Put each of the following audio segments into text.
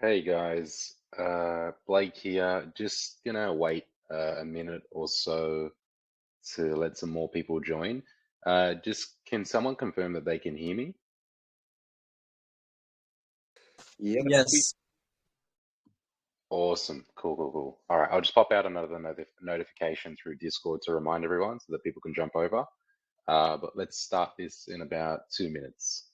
Hey guys, Blake here. Just gonna wait a minute or so to let some more people join. Just can someone confirm that they can hear me? Yes. Awesome. Cool, cool, cool. All right, I'll just pop out another notification through Discord to remind everyone so that people can jump over. But let's start this in about 2 minutes.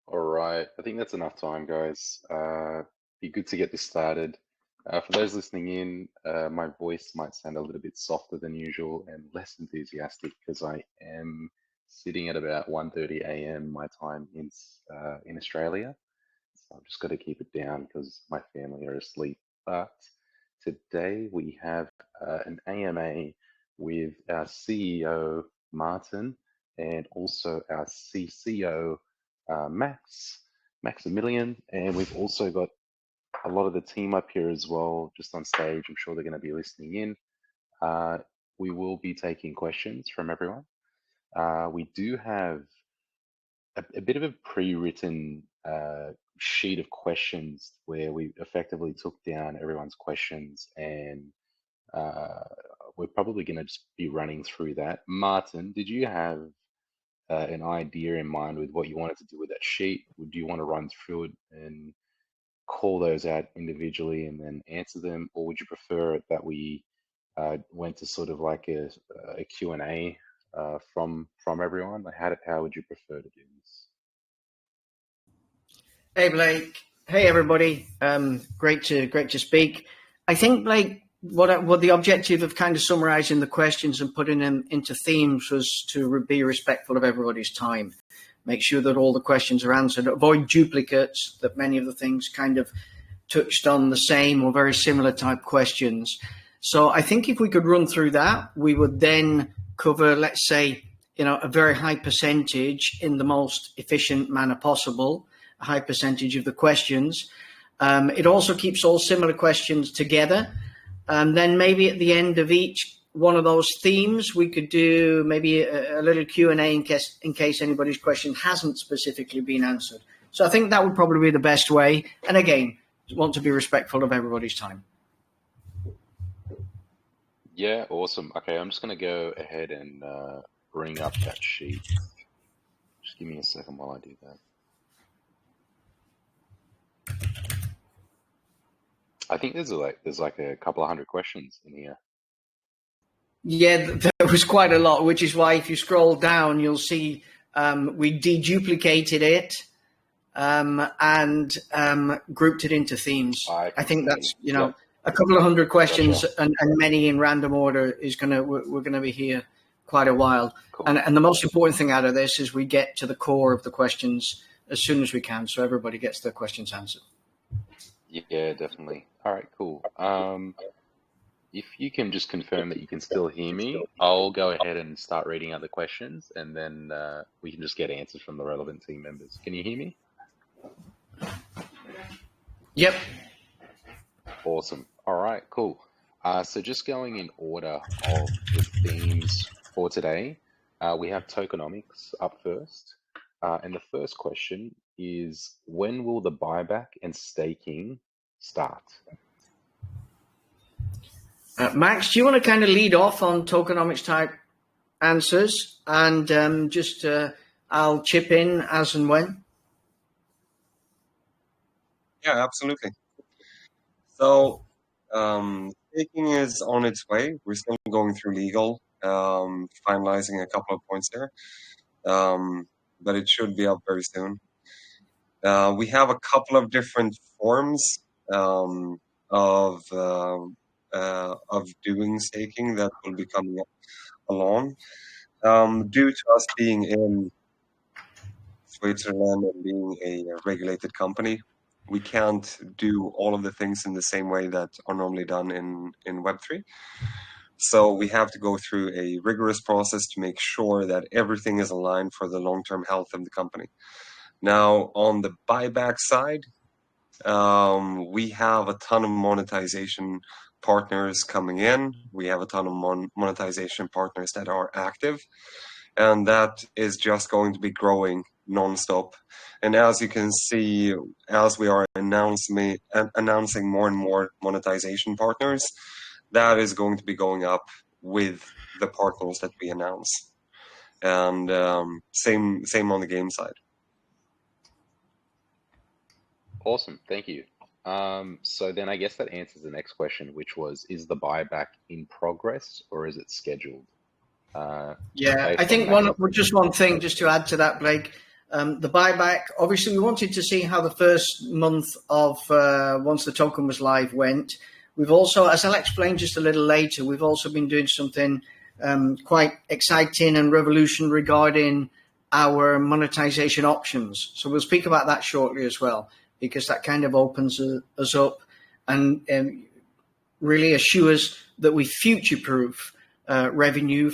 All right, I think that's enough time, guys. Be good to get this started. For those listening in, my voice might sound a little bit softer than usual and less enthusiastic because I am sitting at about 1:30 a.m. my time in Australia. So I've just got to keep it down because my family are asleep. But today we have an AMA with our CEO, Martin, and also our CCO, Maximilian. And we've also got a lot of the team up here as well, just on stage. I'm sure they're going to be listening in. We will be taking questions from everyone. We do have a bit of a pre-written sheet of questions where we effectively took down everyone's questions, and we're probably going to just be running through that. Martin, did you have an idea in mind with what you wanted to do with that sheet? Would you want to run through it and call those out individually and then answer them, or would you prefer that we went to sort of like a Q&A from everyone? Like how would you prefer to do this? Hey, Blake. Hey, everybody. Great to speak. I think, Blake, what the objective of kind of summarizing the questions and putting them into themes was to be respectful of everybody's time. Make sure that all the questions are answered. Avoid duplicates, that many of the things kind of touched on the same or very similar type questions. So I think if we could run through that, we would then cover, let's say, a very high percentage in the most efficient manner possible, a high percentage of the questions. It also keeps all similar questions together. And then maybe at the end of each one of those themes, we could do maybe a little Q&A in case anybody's question hasn't specifically been answered. So I think that would probably be the best way. And again, want to be respectful of everybody's time. Yeah, awesome. Okay, I'm just going to go ahead and bring up that sheet. Just give me a second while I do that. I think there's like a couple of hundred questions in here. Yeah, there was quite a lot, which is why if you scroll down, you'll see we deduplicated it and grouped it into themes. I think that's, yep. A couple of hundred questions. Gotcha. and many in random order we're gonna be here quite a while. Cool. And the most important thing out of this is we get to the core of the questions as soon as we can, so everybody gets their questions answered. Yeah, definitely. All right, cool. If you can just confirm that you can still hear me, I'll go ahead and start reading out the questions, and then we can just get answers from the relevant team members. Can you hear me? Yep. Awesome. All right, cool. So just going in order of the themes for today, we have tokenomics up first. And the first question is, when will the buyback and staking start? Max, do you want to kind of lead off on tokenomics type answers, and I'll chip in as and when? Yeah, absolutely. So staking is on its way. We're still going through legal, finalizing a couple of points there, but it should be up very soon. We have a couple of different forms of doing staking that will be coming along. Due to us being in Switzerland and being a regulated company, we can't do all of the things in the same way that are normally done in Web3. So we have to go through a rigorous process to make sure that everything is aligned for the long-term health of the company. Now, on the buyback side, we have a ton of monetization partners coming in. We have a ton of monetization partners that are active, and that is just going to be growing nonstop. And as you can see, as we are announcing more and more monetization partners, that is going to be going up with the partners that we announce. And same on the game side. Awesome, thank you. So then I guess that answers the next question, which was, is the buyback in progress or is it scheduled? Yeah, I think just one thing just to add to that, Blake. The buyback, obviously we wanted to see how the first month of once the token was live went. We've also, as I'll explain just a little later, we've also been doing something quite exciting and revolutionary regarding our monetization options. So we'll speak about that shortly as well, because that kind of opens us up and really assures that we future-proof revenue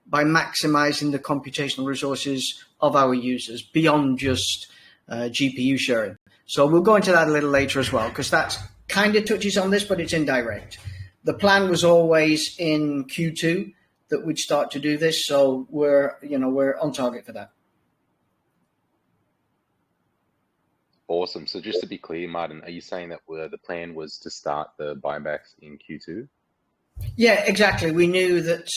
by maximizing the computational resources of our users beyond just GPU sharing. So we'll go into that a little later as well, because that kind of touches on this, but it's indirect. The plan was always in Q2 that we'd start to do this, so we're on target for that. Awesome. So just to be clear, Martin, are you saying that the plan was to start the buybacks in Q2? Yeah, exactly. We knew that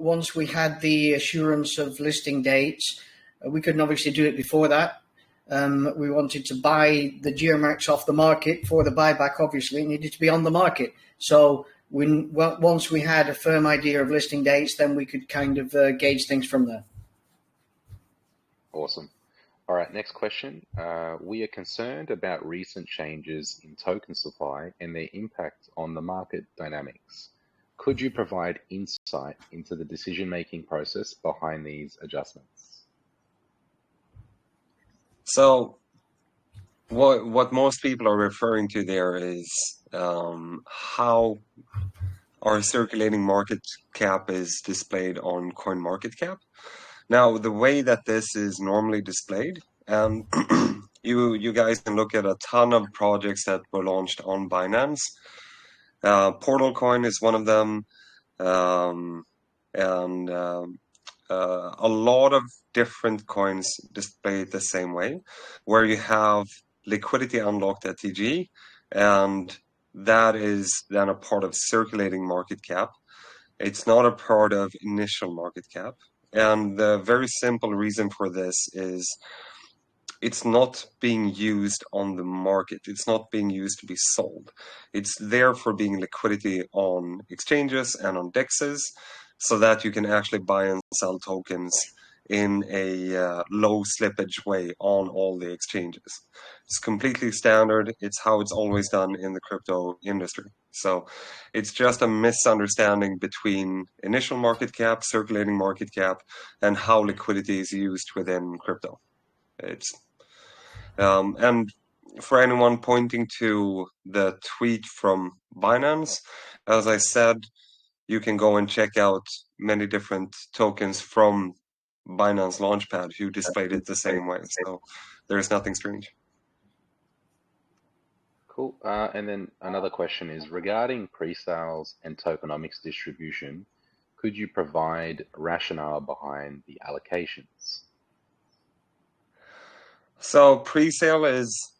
once we had the assurance of listing dates, we couldn't obviously do it before that. We wanted to buy the geomarks off the market for the buyback. Obviously, it needed to be on the market. So once we had a firm idea of listing dates, then we could kind of gauge things from there. Awesome. All right, next question. We are concerned about recent changes in token supply and their impact on the market dynamics. Could you provide insight into the decision-making process behind these adjustments? So what most people are referring to there is how our circulating market cap is displayed on CoinMarketCap. Now, the way that this is normally displayed, you guys can look at a ton of projects that were launched on Binance. Portal Coin is one of them, and a lot of different coins displayed the same way, where you have liquidity unlocked at TG, and that is then a part of circulating market cap. It's not a part of initial market cap. And the very simple reason for this is it's not being used on the market. It's not being used to be sold. It's there for being liquidity on exchanges and on dexes, so that you can actually buy and sell tokens in a low slippage way on all the exchanges. It's completely standard. It's how it's always done in the crypto industry. So it's just a misunderstanding between initial market cap, circulating market cap, and how liquidity is used within crypto. And for anyone pointing to the tweet from Binance, as I said, you can go and check out many different tokens from Binance Launchpad who displayed it the same way. So there's nothing strange. Cool. And then another question is regarding pre-sales and tokenomics distribution. Could you provide rationale behind the allocations? So pre-sale is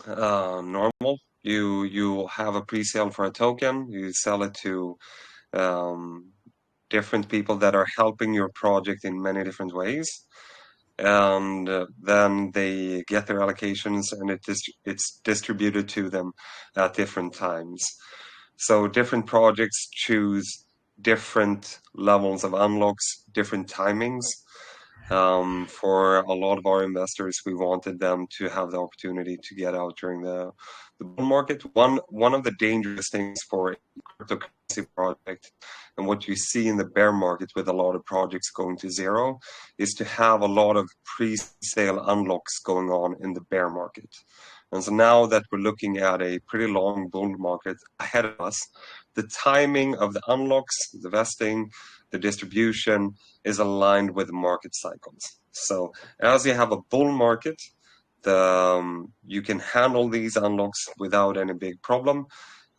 normal. You have a pre-sale for a token. You sell it to different people that are helping your project in many different ways. And then they get their allocations, and it's distributed to them at different times. So different projects choose different levels of unlocks, different timings. For a lot of our investors, we wanted them to have the opportunity to get out during the bull market. One of the dangerous things for a cryptocurrency project, and what you see in the bear market with a lot of projects going to zero, is to have a lot of pre-sale unlocks going on in the bear market. And so now that we're looking at a pretty long bull market ahead of us, the timing of the unlocks, the vesting, the distribution is aligned with the market cycles. So as you have a bull market, you can handle these unlocks without any big problem.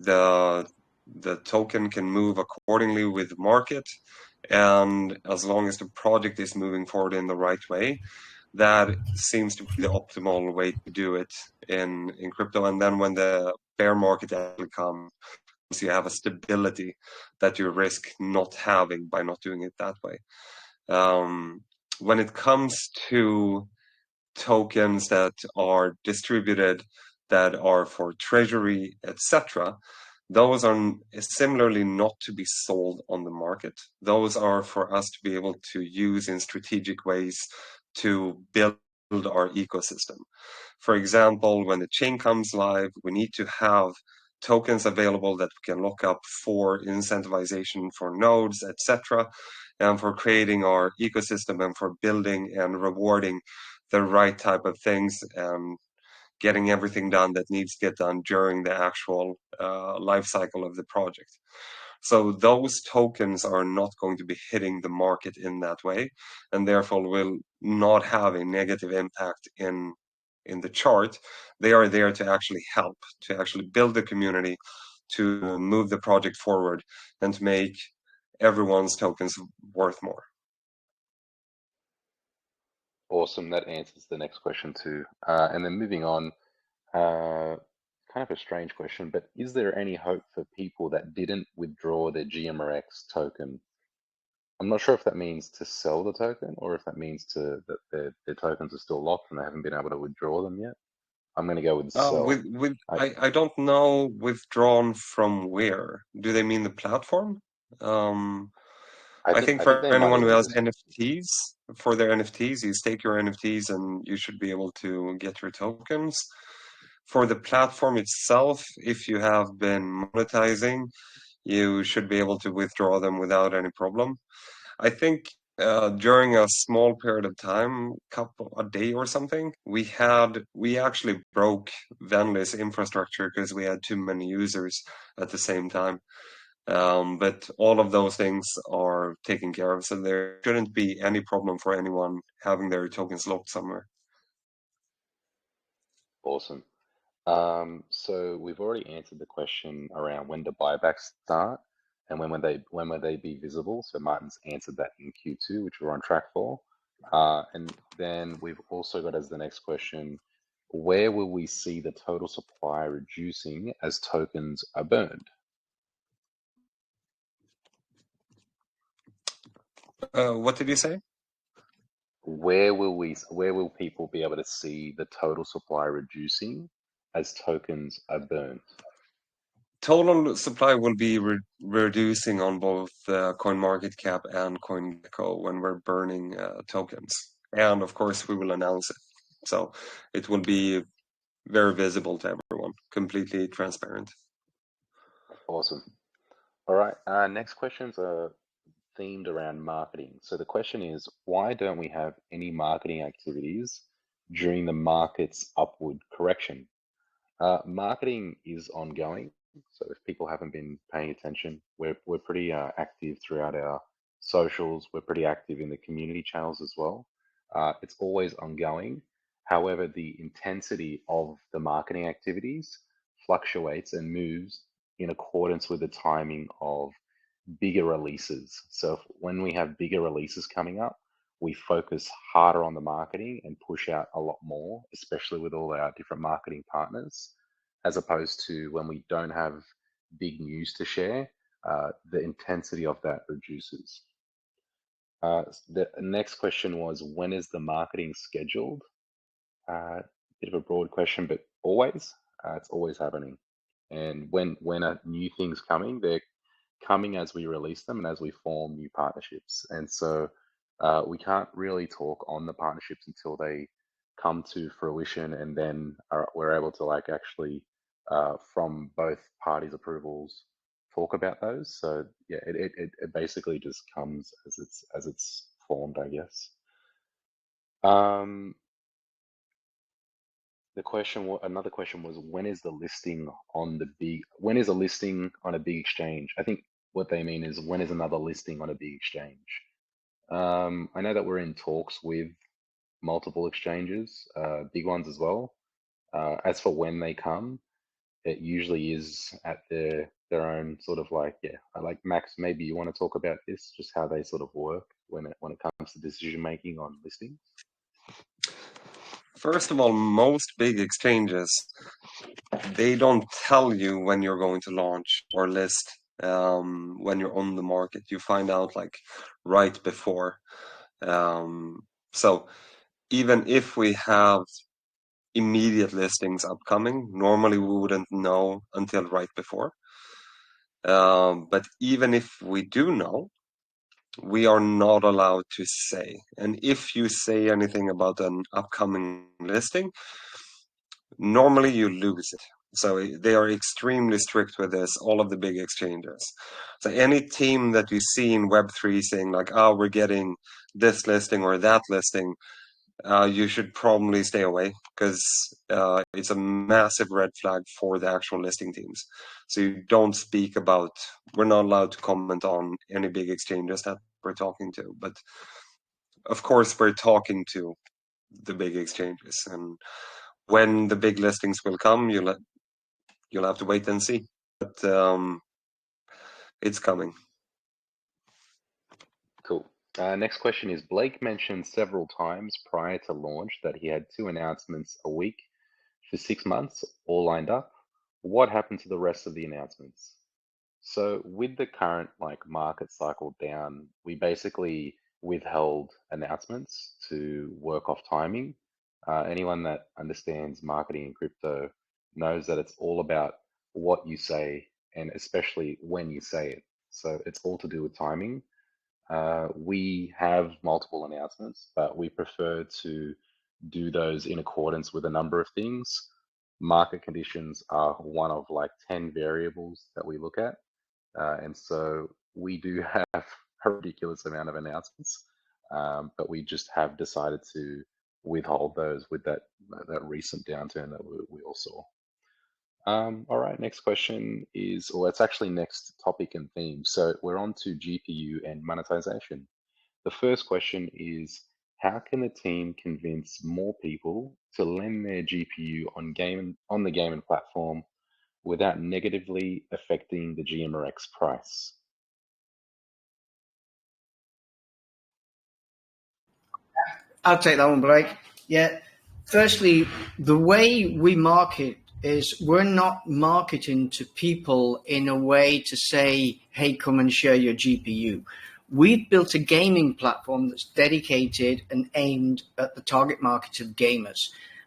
The the token can move accordingly with the market, and as long as the project is moving forward in the right way, that seems to be the optimal way to do it in crypto. And then when the bear market actually comes, you have a stability that you risk not having by not doing it that way. When it comes to tokens that are distributed, that are for treasury, etc., those are similarly not to be sold on the market. Those are for us to be able to use in strategic ways to build our ecosystem. For example, when the chain comes live, we need to have tokens available that we can lock up for incentivization for nodes, etc., and for creating our ecosystem and for building and rewarding the right type of things and getting everything done that needs to get done during the actual life cycle of the project. So those tokens are not going to be hitting the market in that way, and therefore will not have a negative impact in the chart. They are there to actually help, to actually build the community, to move the project forward, and to make everyone's tokens worth more. Awesome. That answers the next question too. And then moving on, kind of a strange question, but is there any hope for people that didn't withdraw their GMRX token? I'm not sure if that means to sell the token or if that means that their tokens are still locked and they haven't been able to withdraw them yet. I'm going to go with sell. I don't know withdrawn from where. Do they mean the platform? I think I think for they might anyone have who has meant. NFTs, for their NFTs, you stake your NFTs and you should be able to get your tokens. For the platform itself, if you have been monetizing, you should be able to withdraw them without any problem. I think during a small period of time, a day or something, we actually broke Venly's infrastructure because we had too many users at the same time. But all of those things are taken care of, so there shouldn't be any problem for anyone having their tokens locked somewhere. Awesome. So we've already answered the question around when do buybacks start and when will they be visible. So Martin's answered that in Q2, which we're on track for. And then we've also got as the next question, where will we see the total supply reducing as tokens are burned? What did you say? Where will people be able to see the total supply reducing as tokens are burned? Total supply will be reducing on both CoinMarketCap and CoinGecko when we're burning tokens. And of course, we will announce it. So it will be very visible to everyone, completely transparent. Awesome. All right. Next questions are themed around marketing. So the question is, why don't we have any marketing activities during the market's upward correction? Marketing is ongoing. So if people haven't been paying attention, we're pretty active throughout our socials. We're pretty active in the community channels as well. It's always ongoing. However, the intensity of the marketing activities fluctuates and moves in accordance with the timing of bigger releases. So when we have bigger releases coming up, we focus harder on the marketing and push out a lot more, especially with all our different marketing partners, as opposed to when we don't have big news to share, the intensity of that reduces. The next question was, when is the marketing scheduled? Bit of a broad question, but always, it's always happening. And when a new thing's coming, they're coming as we release them and as we form new partnerships. And so we can't really talk on the partnerships until they come to fruition, and then we're able to like actually from both parties' approvals talk about those. So yeah, it basically just comes as it's formed, I guess. Another question was, when is a listing on a big exchange? I think what they mean is, when is another listing on a big exchange? I know that we're in talks with multiple exchanges, big ones as well. As for when they come, it usually is at the their own sort of like, yeah, like Max, maybe you want to talk about this, just how they sort of work when it comes to decision making on listings. First of all, most big exchanges, they don't tell you when you're going to launch or list when you're on the market. You find out like right before. So even if we have immediate listings upcoming, normally we wouldn't know until right before. But even if we do know, we are not allowed to say. And if you say anything about an upcoming listing, normally you lose it. So they are extremely strict with this, all of the big exchanges. So any team that you see in Web3 saying like, oh, we're getting this listing or that listing, you should probably stay away because it's a massive red flag for the actual listing teams. So you don't speak about, we're not allowed to comment on any big exchanges that we're talking to. But of course, we're talking to the big exchanges. And when the big listings will come, you'll have to wait and see. But it's coming. Cool. Next question is, Blake mentioned several times prior to launch that he had 2 announcements a week for 6 months, all lined up. What happened to the rest of the announcements? So with the current like market cycle down, we basically withheld announcements to work off timing. Anyone that understands marketing in crypto knows that it's all about what you say and especially when you say it. So it's all to do with timing. We have multiple announcements, but we prefer to do those in accordance with a number of things. Market conditions are one of like 10 variables that we look at. And so we do have a ridiculous amount of announcements, but we just have decided to withhold those with that recent downturn that we all saw. All right, next question is, or it's actually next topic and theme. So we're on to GPU and monetization. The first question is, how can the team convince more people to lend their GPU on the Gaimin platform without negatively affecting the GMRX price? I'll take that one, Blake. Yeah. Firstly, the way we market is we're not marketing to people in a way to say, hey, come and share your GPU. We've built a gaming platform that's dedicated and aimed at the target market of gamers.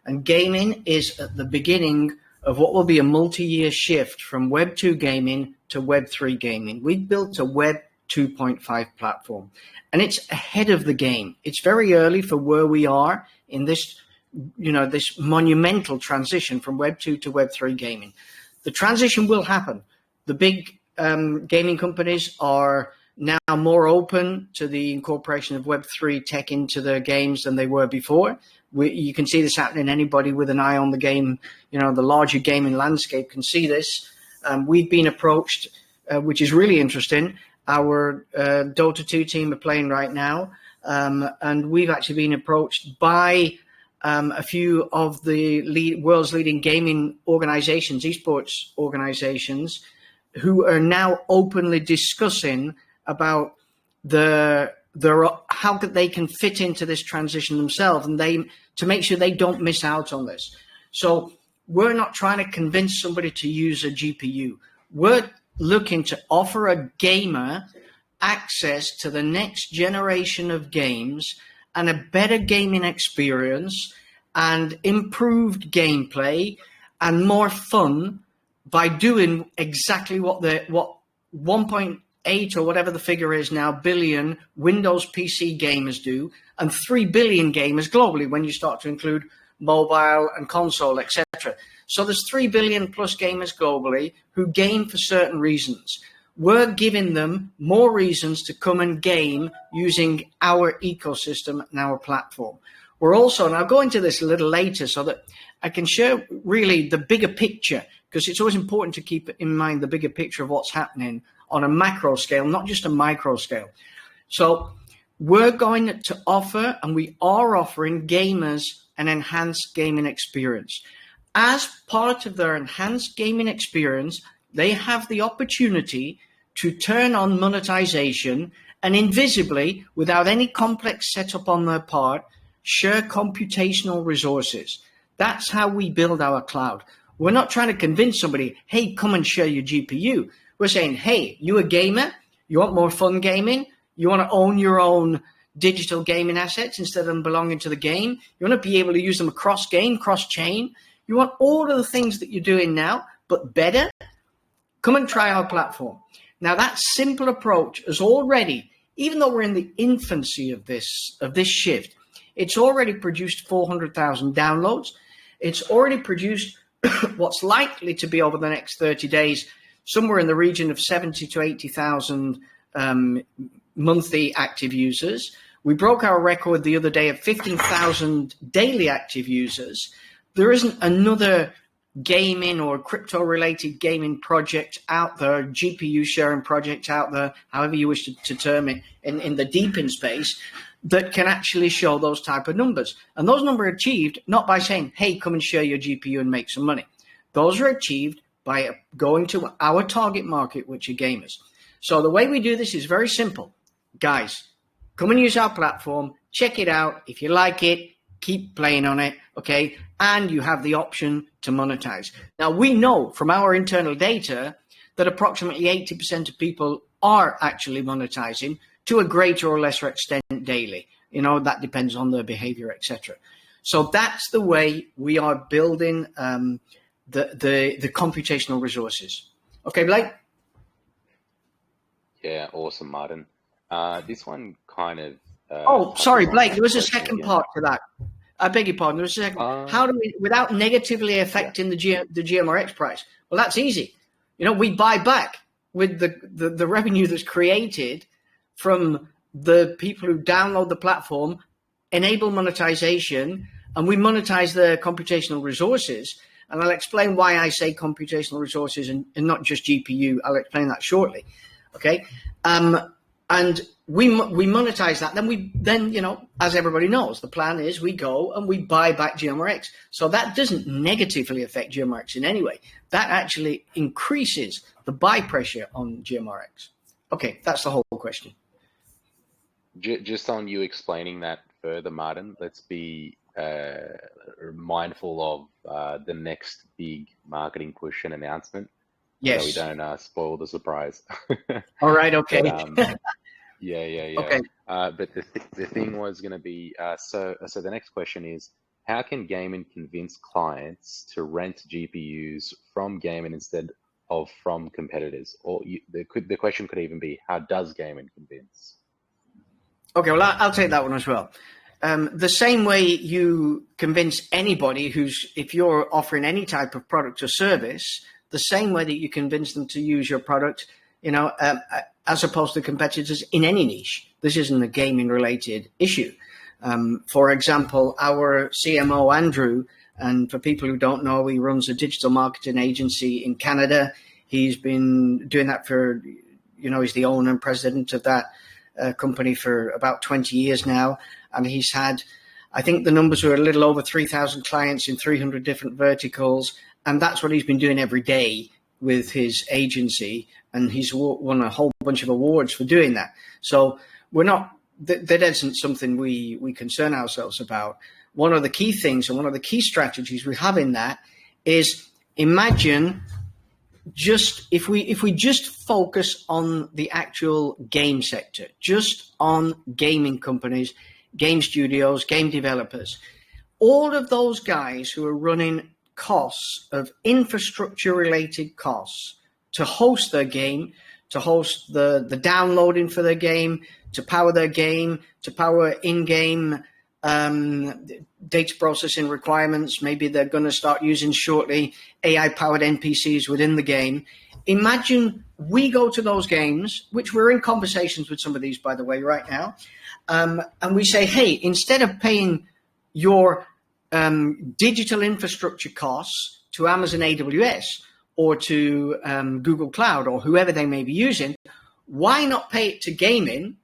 And gaming is at the beginning of what will be a multi-year shift from Web 2 gaming to Web 3 gaming. We've built a Web 2.5 platform, and it's ahead of the game. It's very early for where we are in this, this monumental transition from Web 2 to Web 3 gaming. The transition will happen. The big gaming companies are now more open to the incorporation of Web 3 tech into their games than they were before. You can see this happening. Anybody with an eye on the game, the larger gaming landscape can see this. We've been approached, which is really interesting. Our Dota 2 team are playing right now, and we've actually been approached by a few of the world's leading gaming organizations, esports organizations, who are now openly discussing about how they can fit into this transition themselves, and to make sure they don't miss out on this. So we're not trying to convince somebody to use a GPU. We're looking to offer a gamer access to the next generation of games and a better gaming experience and improved gameplay and more fun by doing exactly what 1.8 or whatever the figure is now billion Windows PC gamers do, and 3 billion gamers globally when you start to include mobile and console, etc. So there's 3 billion plus gamers globally who game for certain reasons. We're giving them more reasons to come and game using our ecosystem and our platform. We're also, and I'll go into this a little later so that I can share really the bigger picture, because it's always important to keep in mind the bigger picture of what's happening on a macro scale, not just a micro scale. So we're going to offer, and we are offering gamers an enhanced gaming experience. As part of their enhanced gaming experience, they have the opportunity to turn on monetization and invisibly, without any complex setup on their part, share computational resources. That's how we build our cloud. We're not trying to convince somebody, hey, come and share your GPU. We're saying, hey, you a gamer? You want more fun gaming? You want to own your own digital gaming assets instead of them belonging to the game? You want to be able to use them across game, cross chain? You want all of the things that you're doing now, but better? Come and try our platform. Now, that simple approach is already, even though we're in the infancy of this shift, it's already produced 400,000 downloads. It's already produced what's likely to be over the next 30 days, somewhere in the region of 70 to 80,000 monthly active users. We broke our record the other day of 15,000 daily active users. There isn't another gaming or crypto-related gaming project out there, GPU sharing project out there, however you wish to term it, in the deep-in space, that can actually show those type of numbers. And those numbers are achieved not by saying, hey, come and share your GPU and make some money. Those are achieved by going to our target market, which are gamers. So the way we do this is very simple. Guys, come and use our platform, check it out. If you like it, keep playing on it, okay? And you have the option to monetize. Now, we know from our internal data that approximately 80% of people are actually monetizing to a greater or lesser extent daily. You know, that depends on their behavior, etc. So that's the way we are building the computational resources. Okay, Blake? Yeah, awesome, Martin. This one kind of... sorry, Blake, there was a second part to that. I beg your pardon. There was a second. How do we, without negatively affecting the GMRX price? Well, that's easy. You know, we buy back with the revenue that's created from the people who download the platform, enable monetization, and we monetize their computational resources. And I'll explain why I say computational resources and not just GPU. I'll explain that shortly. Okay. And we monetize that. Then, you know, as everybody knows, the plan is we go and we buy back GMRX. So that doesn't negatively affect GMRX in any way. That actually increases the buy pressure on GMRX. Okay, that's the whole question. Just on you explaining that further, Martin, let's be mindful of the next big marketing push and announcement. Yes. So we don't spoil the surprise. All right, okay. But, yeah. Okay. But the thing was going to be, so the next question is, how can Gaimin convince clients to rent GPUs from Gaimin instead of from competitors? Or the question could even be, how does Gaimin convince? Okay, well, I'll take that one as well. The same way you convince anybody if you're offering any type of product or service, the same way that you convince them to use your product, you know, as opposed to competitors in any niche. This isn't a gaming related issue. For example, our CMO, Andrew, and for people who don't know, he runs a digital marketing agency in Canada. He's been doing that for, you know, he's the owner and president of that company for about 20 years now. And he's had, I think the numbers were a little over 3,000 clients in 300 different verticals. And that's what he's been doing every day with his agency. And he's won a whole bunch of awards for doing that. So we're not, that isn't something we concern ourselves about. One of the key things and one of the key strategies we have in that is, imagine just if we just focus on the actual game sector, just on gaming companies, game studios, game developers, all of those guys who are running costs of infrastructure related costs to host their game, to host the downloading for their game, to power their game, to power in-game data processing requirements. Maybe they're going to start using shortly AI-powered NPCs within the game. Imagine we go to those games, which we're in conversations with some of these, by the way, right now, and we say, hey, instead of paying your digital infrastructure costs to Amazon AWS or to Google Cloud or whoever they may be using, why not pay it to Gaimin?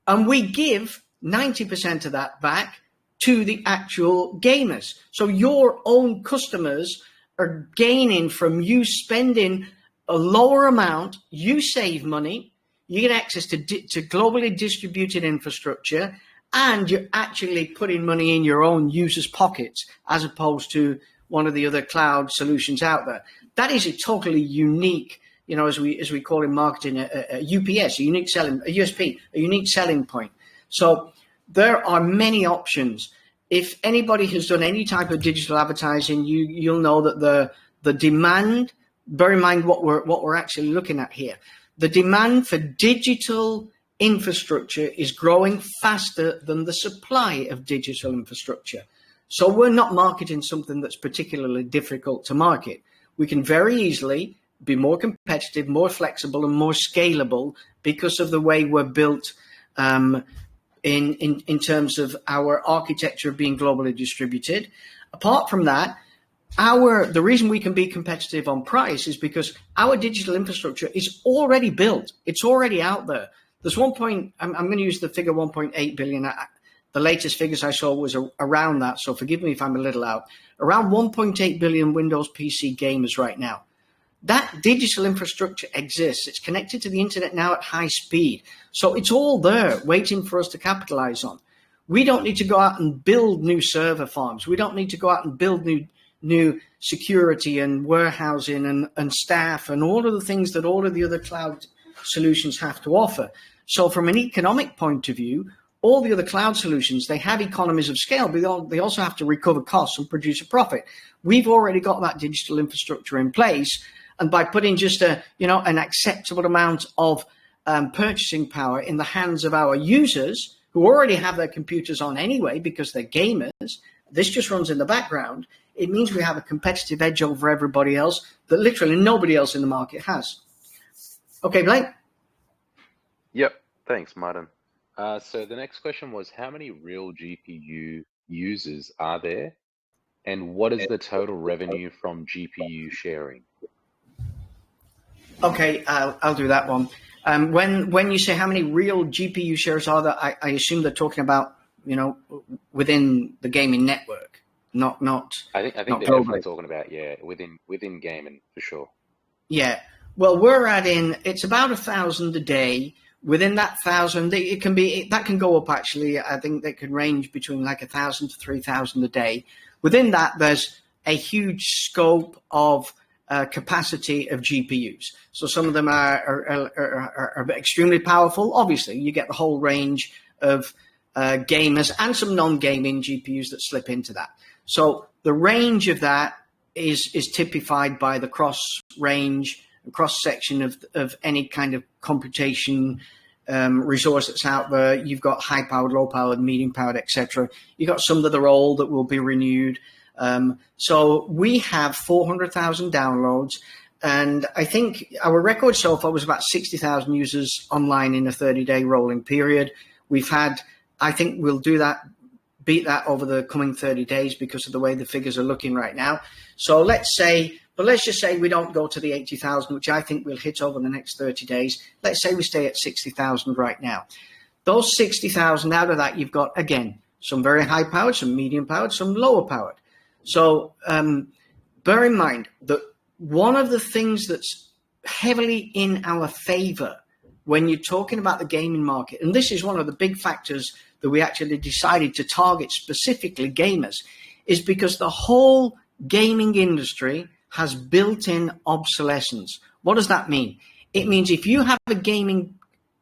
And we give 90% of that back to the actual gamers. So your own customers are gaining from you spending a lower amount, you save money, you get access to globally distributed infrastructure, and you're actually putting money in your own users' pockets as opposed to one of the other cloud solutions out there. That is a totally unique, as we call in marketing, a UPS, a USP, a unique selling point. So there are many options. If anybody has done any type of digital advertising, you'll know that the demand, bear in mind what we're actually looking at here. The demand for digital infrastructure is growing faster than the supply of digital infrastructure. So we're not marketing something that's particularly difficult to market. We can very easily be more competitive, more flexible, and more scalable because of the way we're built in terms of our architecture being globally distributed. Apart from that, the reason we can be competitive on price is because our digital infrastructure is already built. It's already out there. There's I'm going to use the figure 1.8 billion. The latest figures I saw was around that, so forgive me if I'm a little out. Around 1.8 billion Windows PC gamers right now. That digital infrastructure exists. It's connected to the internet now at high speed. So it's all there waiting for us to capitalize on. We don't need to go out and build new server farms. We don't need to go out and build new security and warehousing and staff and all of the things that all of the other cloud solutions have to offer. So from an economic point of view, all the other cloud solutions, they have economies of scale, but they also have to recover costs and produce a profit. We've already got that digital infrastructure in place. And by putting just an acceptable amount of purchasing power in the hands of our users who already have their computers on anyway because they're gamers, this just runs in the background. It means we have a competitive edge over everybody else that literally nobody else in the market has. Okay, Blake? Yep. Thanks, Martin. So the next question was, how many real GPU users are there? And what is the total revenue from GPU sharing? Okay, I'll do that one. When you say how many real GPU shares are there, I assume they're talking about, within the gaming network, not. I think they're definitely talking about, within gaming for sure. Yeah. Well, it's about 1,000 a day. Within that 1,000, that can go up actually. I think they can range between like 1,000 to 3,000 a day. Within that, there's a huge scope of capacity of GPUs. So some of them are extremely powerful. Obviously, you get the whole range of gamers and some non-gaming GPUs that slip into that. So the range of that is typified by the cross-section of any kind of computation resource that's out there. You've got high-powered, low-powered, medium-powered, etc. You've got some that are old that will be renewed. So we have 400,000 downloads, and I think our record so far was about 60,000 users online in a 30-day rolling period. I think we'll beat that over the coming 30 days because of the way the figures are looking right now. So let's just say we don't go to the 80,000, which I think we'll hit over the next 30 days. Let's say we stay at 60,000 right now. Those 60,000, out of that, you've got, again, some very high-powered, some medium-powered, some lower-powered. So bear in mind that one of the things that's heavily in our favor when you're talking about the gaming market, and this is one of the big factors that we actually decided to target specifically gamers, is because the whole gaming industry has built-in obsolescence. What does that mean? It means if you have a gaming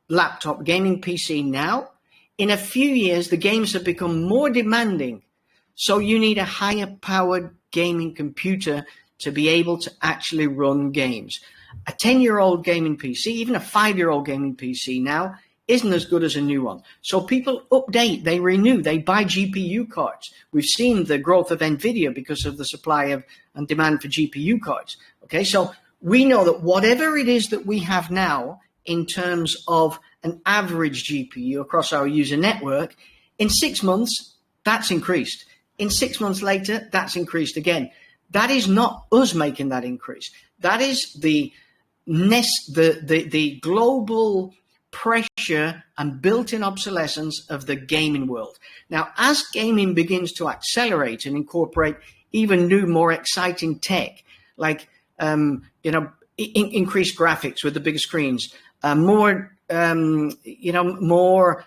laptop, gaming PC now, in a few years, the games have become more demanding. So you need a higher powered gaming computer to be able to actually run games. A 10-year-old gaming PC, even a 5-year-old gaming PC now, isn't as good as a new one. So people update, they renew, they buy GPU cards. We've seen the growth of NVIDIA because of the supply of and demand for GPU cards. Okay, so we know that whatever it is that we have now in terms of an average GPU across our user network, in 6 months, that's increased. In 6 months later, that's increased again. That is not us making that increase. That is the global pressure and built-in obsolescence of the gaming world. Now, as gaming begins to accelerate and incorporate even new, more exciting tech, like increased graphics with the bigger screens, more more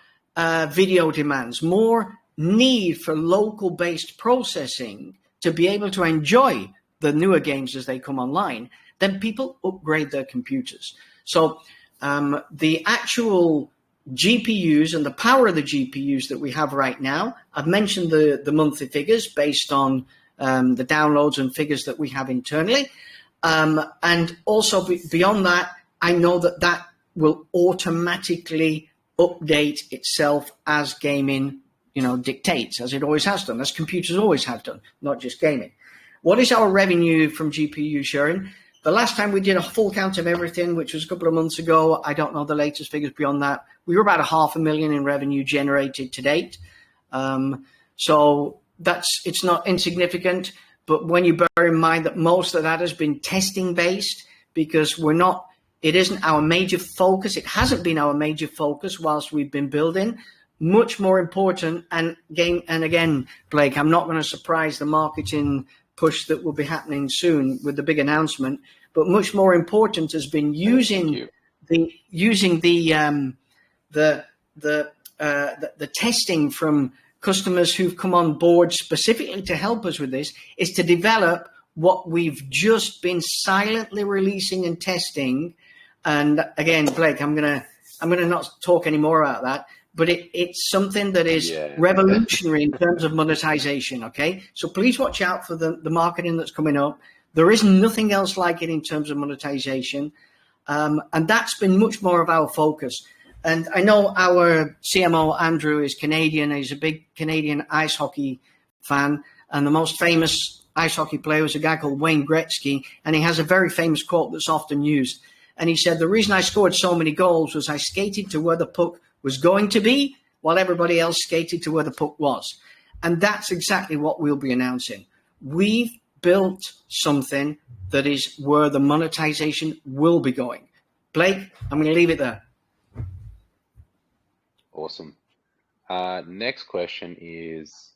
video demands, more need for local-based processing to be able to enjoy the newer games as they come online, then people upgrade their computers. So the actual GPUs and the power of the GPUs that we have right now, I've mentioned the monthly figures based on the downloads and figures that we have internally. And also beyond that, I know that will automatically update itself as gaming, dictates, as it always has done, as computers always have done, not just gaming. What is our revenue from GPU sharing? The last time we did a full count of everything, which was a couple of months ago, I don't know the latest figures beyond that, we were about $500,000 in revenue generated to date. So it's not insignificant, but when you bear in mind that most of that has been testing based, because it isn't our major focus. It hasn't been our major focus whilst we've been building. Much more important, and again, Blake, I'm not going to surprise the marketing push that will be happening soon with the big announcement, but much more important has been using the testing from customers who've come on board specifically to help us with this, is to develop what we've just been silently releasing and testing. And again, Blake, I'm gonna not talk any more about that, but it's something that is revolutionary in terms of monetization. Okay, so please watch out for the marketing that's coming up. There is nothing else like it in terms of monetization, and that's been much more of our focus. And I know our CMO Andrew is Canadian. He's a big Canadian ice hockey fan, and the most famous ice hockey player was a guy called Wayne Gretzky, and he has a very famous quote that's often used. And he said, the reason I scored so many goals was I skated to where the puck was going to be while everybody else skated to where the puck was. And that's exactly what we'll be announcing. We've built something that is where the monetization will be going. Blake, I'm going to leave it there. Awesome. Next question is,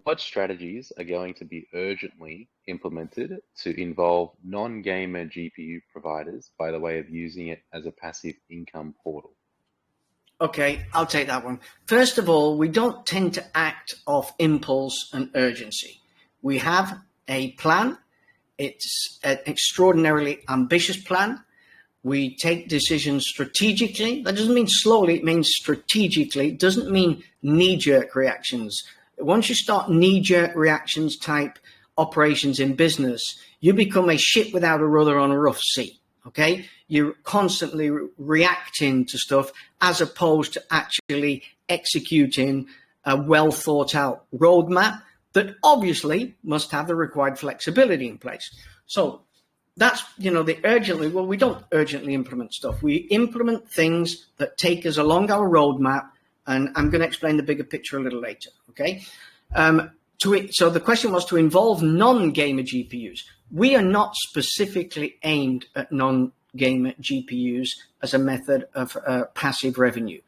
what strategies are going to be urgently implemented to involve non-gamer GPU providers by the way of using it as a passive income portal? Okay, I'll take that one. First of all, we don't tend to act off impulse and urgency. We have a plan. It's an extraordinarily ambitious plan. We take decisions strategically. That doesn't mean slowly, it means strategically. It doesn't mean knee-jerk reactions. Once you start knee-jerk reactions type operations in business, you become a ship without a rudder on a rough sea, okay? You're constantly reacting to stuff as opposed to actually executing a well-thought-out roadmap that obviously must have the required flexibility in place. So that's, the urgently, well, we don't urgently implement stuff. We implement things that take us along our roadmap, and I'm going to explain the bigger picture a little later, okay? So the question was to involve non-gamer GPUs. We are not specifically aimed at non-gamer GPUs as a method of passive revenue.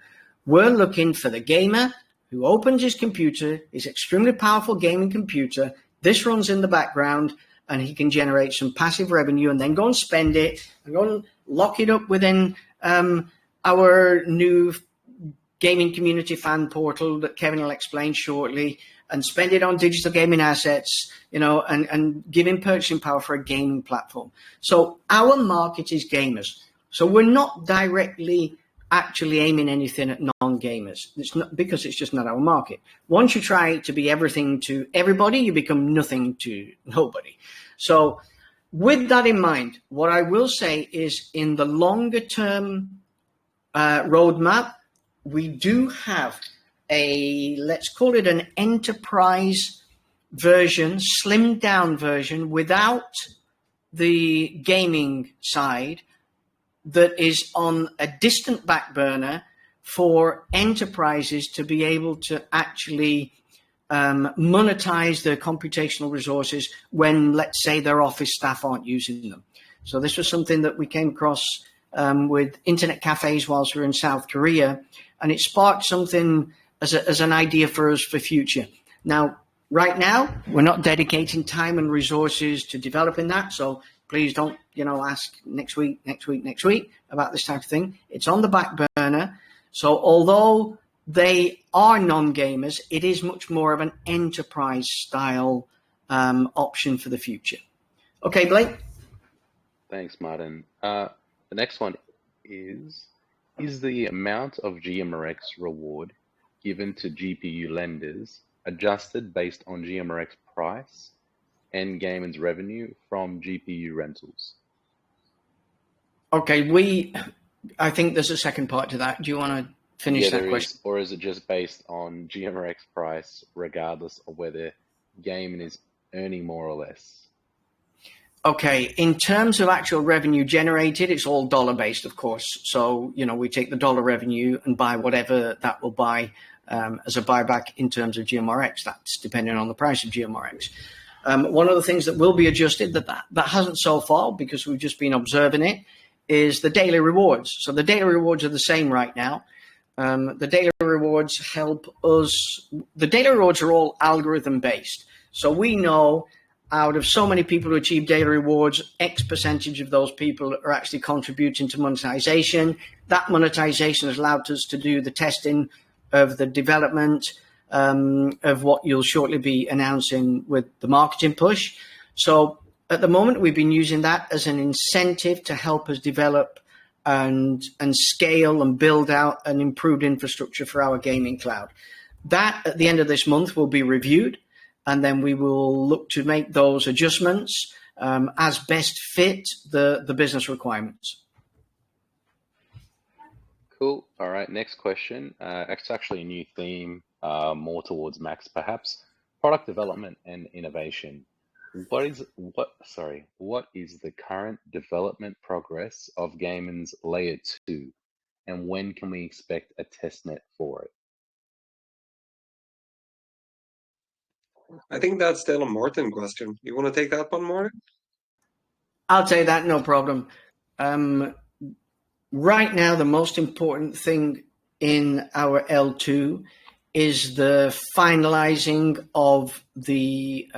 We're looking for the gamer who opens his computer, his extremely powerful gaming computer, this runs in the background, and he can generate some passive revenue and then go and spend it and go and lock it up within our new gaming community fan portal that Kevin will explain shortly, and spend it on digital gaming assets, and give him purchasing power for a gaming platform. So our market is gamers. So we're not directly actually aiming anything at non-gamers. It's not, because it's just not our market. Once you try to be everything to everybody, you become nothing to nobody. So with that in mind, what I will say is in the longer term roadmap, we do have let's call it an enterprise version, slimmed down version without the gaming side, that is on a distant back burner for enterprises to be able to actually monetize their computational resources when, let's say, their office staff aren't using them. So this was something that we came across with internet cafes whilst we were in South Korea, and it sparked something as an idea for us for future. Now, right now, we're not dedicating time and resources to developing that, so please don't, ask next week about this type of thing. It's on the back burner. So although they are non-gamers, it is much more of an enterprise style option for the future. Okay, Blake? Thanks, Martin. The next one is the amount of GMRX reward given to GPU lenders adjusted based on GMRX price and Gaimin's revenue from GPU rentals? Okay, I think there's a second part to that. Do you want to finish that question? Or is it just based on GMRX price regardless of whether Gaimin is earning more or less? Okay, in terms of actual revenue generated, it's all dollar-based, of course. So, we take the dollar revenue and buy whatever that will buy as a buyback in terms of GMRX. That's depending on the price of GMRX. One of the things that will be adjusted that hasn't so far, because we've just been observing it, is the daily rewards. So the daily rewards are the same right now. The daily rewards help us. The daily rewards are all algorithm-based. So we know out of so many people who achieve daily rewards, X percentage of those people are actually contributing to monetization. That monetization has allowed us to do the testing of the development of what you'll shortly be announcing with the marketing push. So at the moment, we've been using that as an incentive to help us develop and scale and build out an improved infrastructure for our gaming cloud. That, at the end of this month, will be reviewed, and then we will look to make those adjustments as best fit the business requirements. Cool. All right, next question. It's actually a new theme, more towards Max perhaps. Product development and innovation. What is the current development progress of Gaimin's Layer 2, and when can we expect a testnet for it? I think that's still a Martin question. You want to take that one, Martin? I'll take that, no problem. Right now, the most important thing in our L2 is the finalizing of the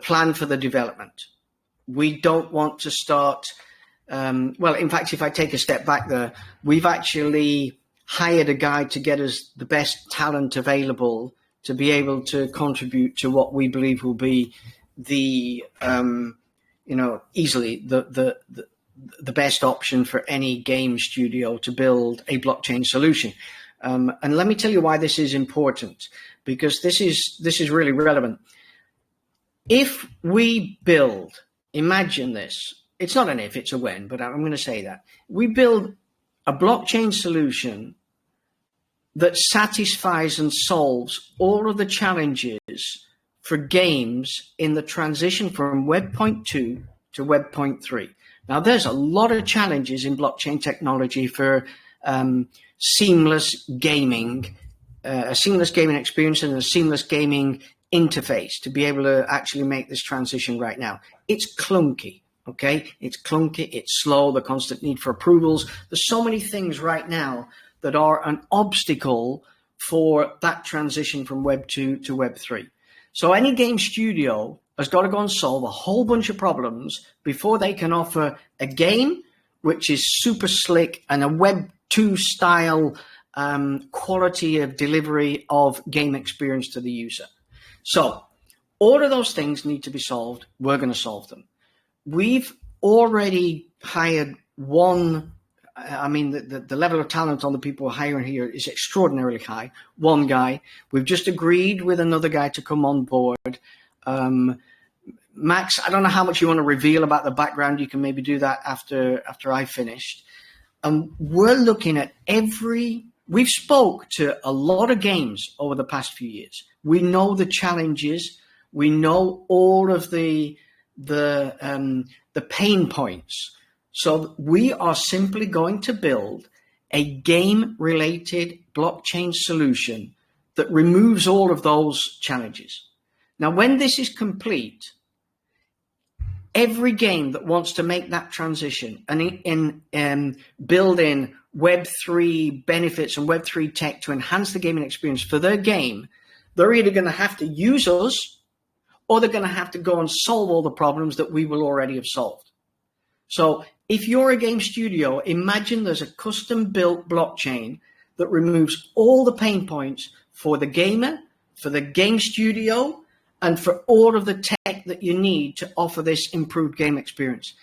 plan for the development. We don't want to start. Well, in fact, if I take a step back there, we've actually hired a guy to get us the best talent available to be able to contribute to what we believe will be the easily the best option for any game studio to build a blockchain solution. And let me tell you why this is important, because this is really relevant. If we build, imagine this, it's not an if, it's a when, but I'm going to say that. We build a blockchain solution that satisfies and solves all of the challenges for games in the transition from Web 0.2 to Web 0.3. Now, there's a lot of challenges in blockchain technology for seamless gaming, a seamless gaming experience and a seamless gaming interface to be able to actually make this transition right now. It's clunky, okay? It's clunky, it's slow, the constant need for approvals. There's so many things right now that are an obstacle for that transition from Web 2 to Web 3. So any game studio has got to go and solve a whole bunch of problems before they can offer a game which is super slick and a Web 2 style quality of delivery of game experience to the user. So all of those things need to be solved. We're going to solve them. We've already hired one. I mean, the level of talent on the people we're hiring here is extraordinarily high. One guy. We've just agreed with another guy to come on board. Max, I don't know how much you want to reveal about the background. You can maybe do that after I finished. We're looking at we've spoke to a lot of games over the past few years. We know the challenges. We know all of the pain points. So we are simply going to build a game-related blockchain solution that removes all of those challenges. Now, when this is complete, every game that wants to make that transition and build in Web3 benefits and Web3 tech to enhance the gaming experience for their game, they're either going to have to use us or they're going to have to go and solve all the problems that we will already have solved. So if you're a game studio, imagine there's a custom built blockchain that removes all the pain points for the gamer, for the game studio, and for all of the tech that you need to offer this improved game experience.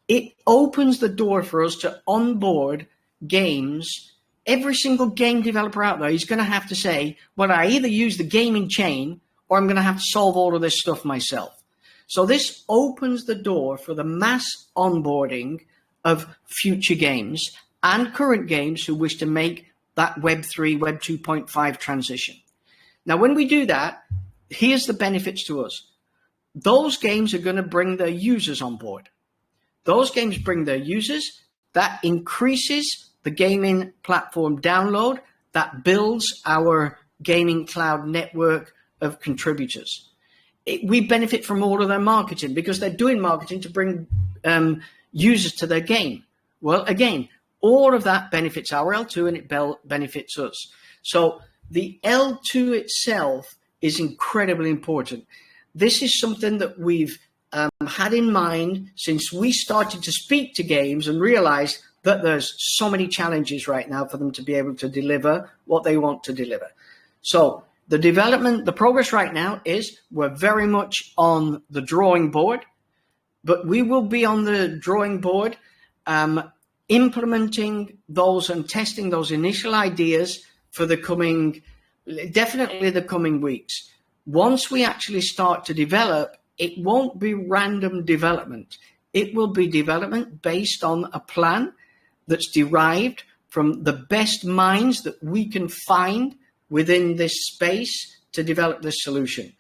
It opens the door for us to onboard games. Every single game developer out there is going to have to say, well, I either use the gaming chain or I'm going to have to solve all of this stuff myself. So this opens the door for the mass onboarding of future games and current games who wish to make that Web3, Web 2.5 transition. Now, when we do that, here's the benefits to us. Those games are going to bring their users on board. Those games bring their users. That increases the gaming platform download. That builds our gaming cloud network of contributors. We benefit from all of their marketing because they're doing marketing to bring users to their game. Well, again, all of that benefits our L2 and it benefits us. So the L2 itself is incredibly important. This is something that we've had in mind since we started to speak to games and realized that there's so many challenges right now for them to be able to deliver what they want to deliver. So the progress right now is we're very much on the drawing board, but we will be on the drawing board implementing those and testing those initial ideas for definitely the coming weeks. Once we actually start to develop, it won't be random development. It will be development based on a plan that's derived from the best minds that we can find within this space to develop this solution.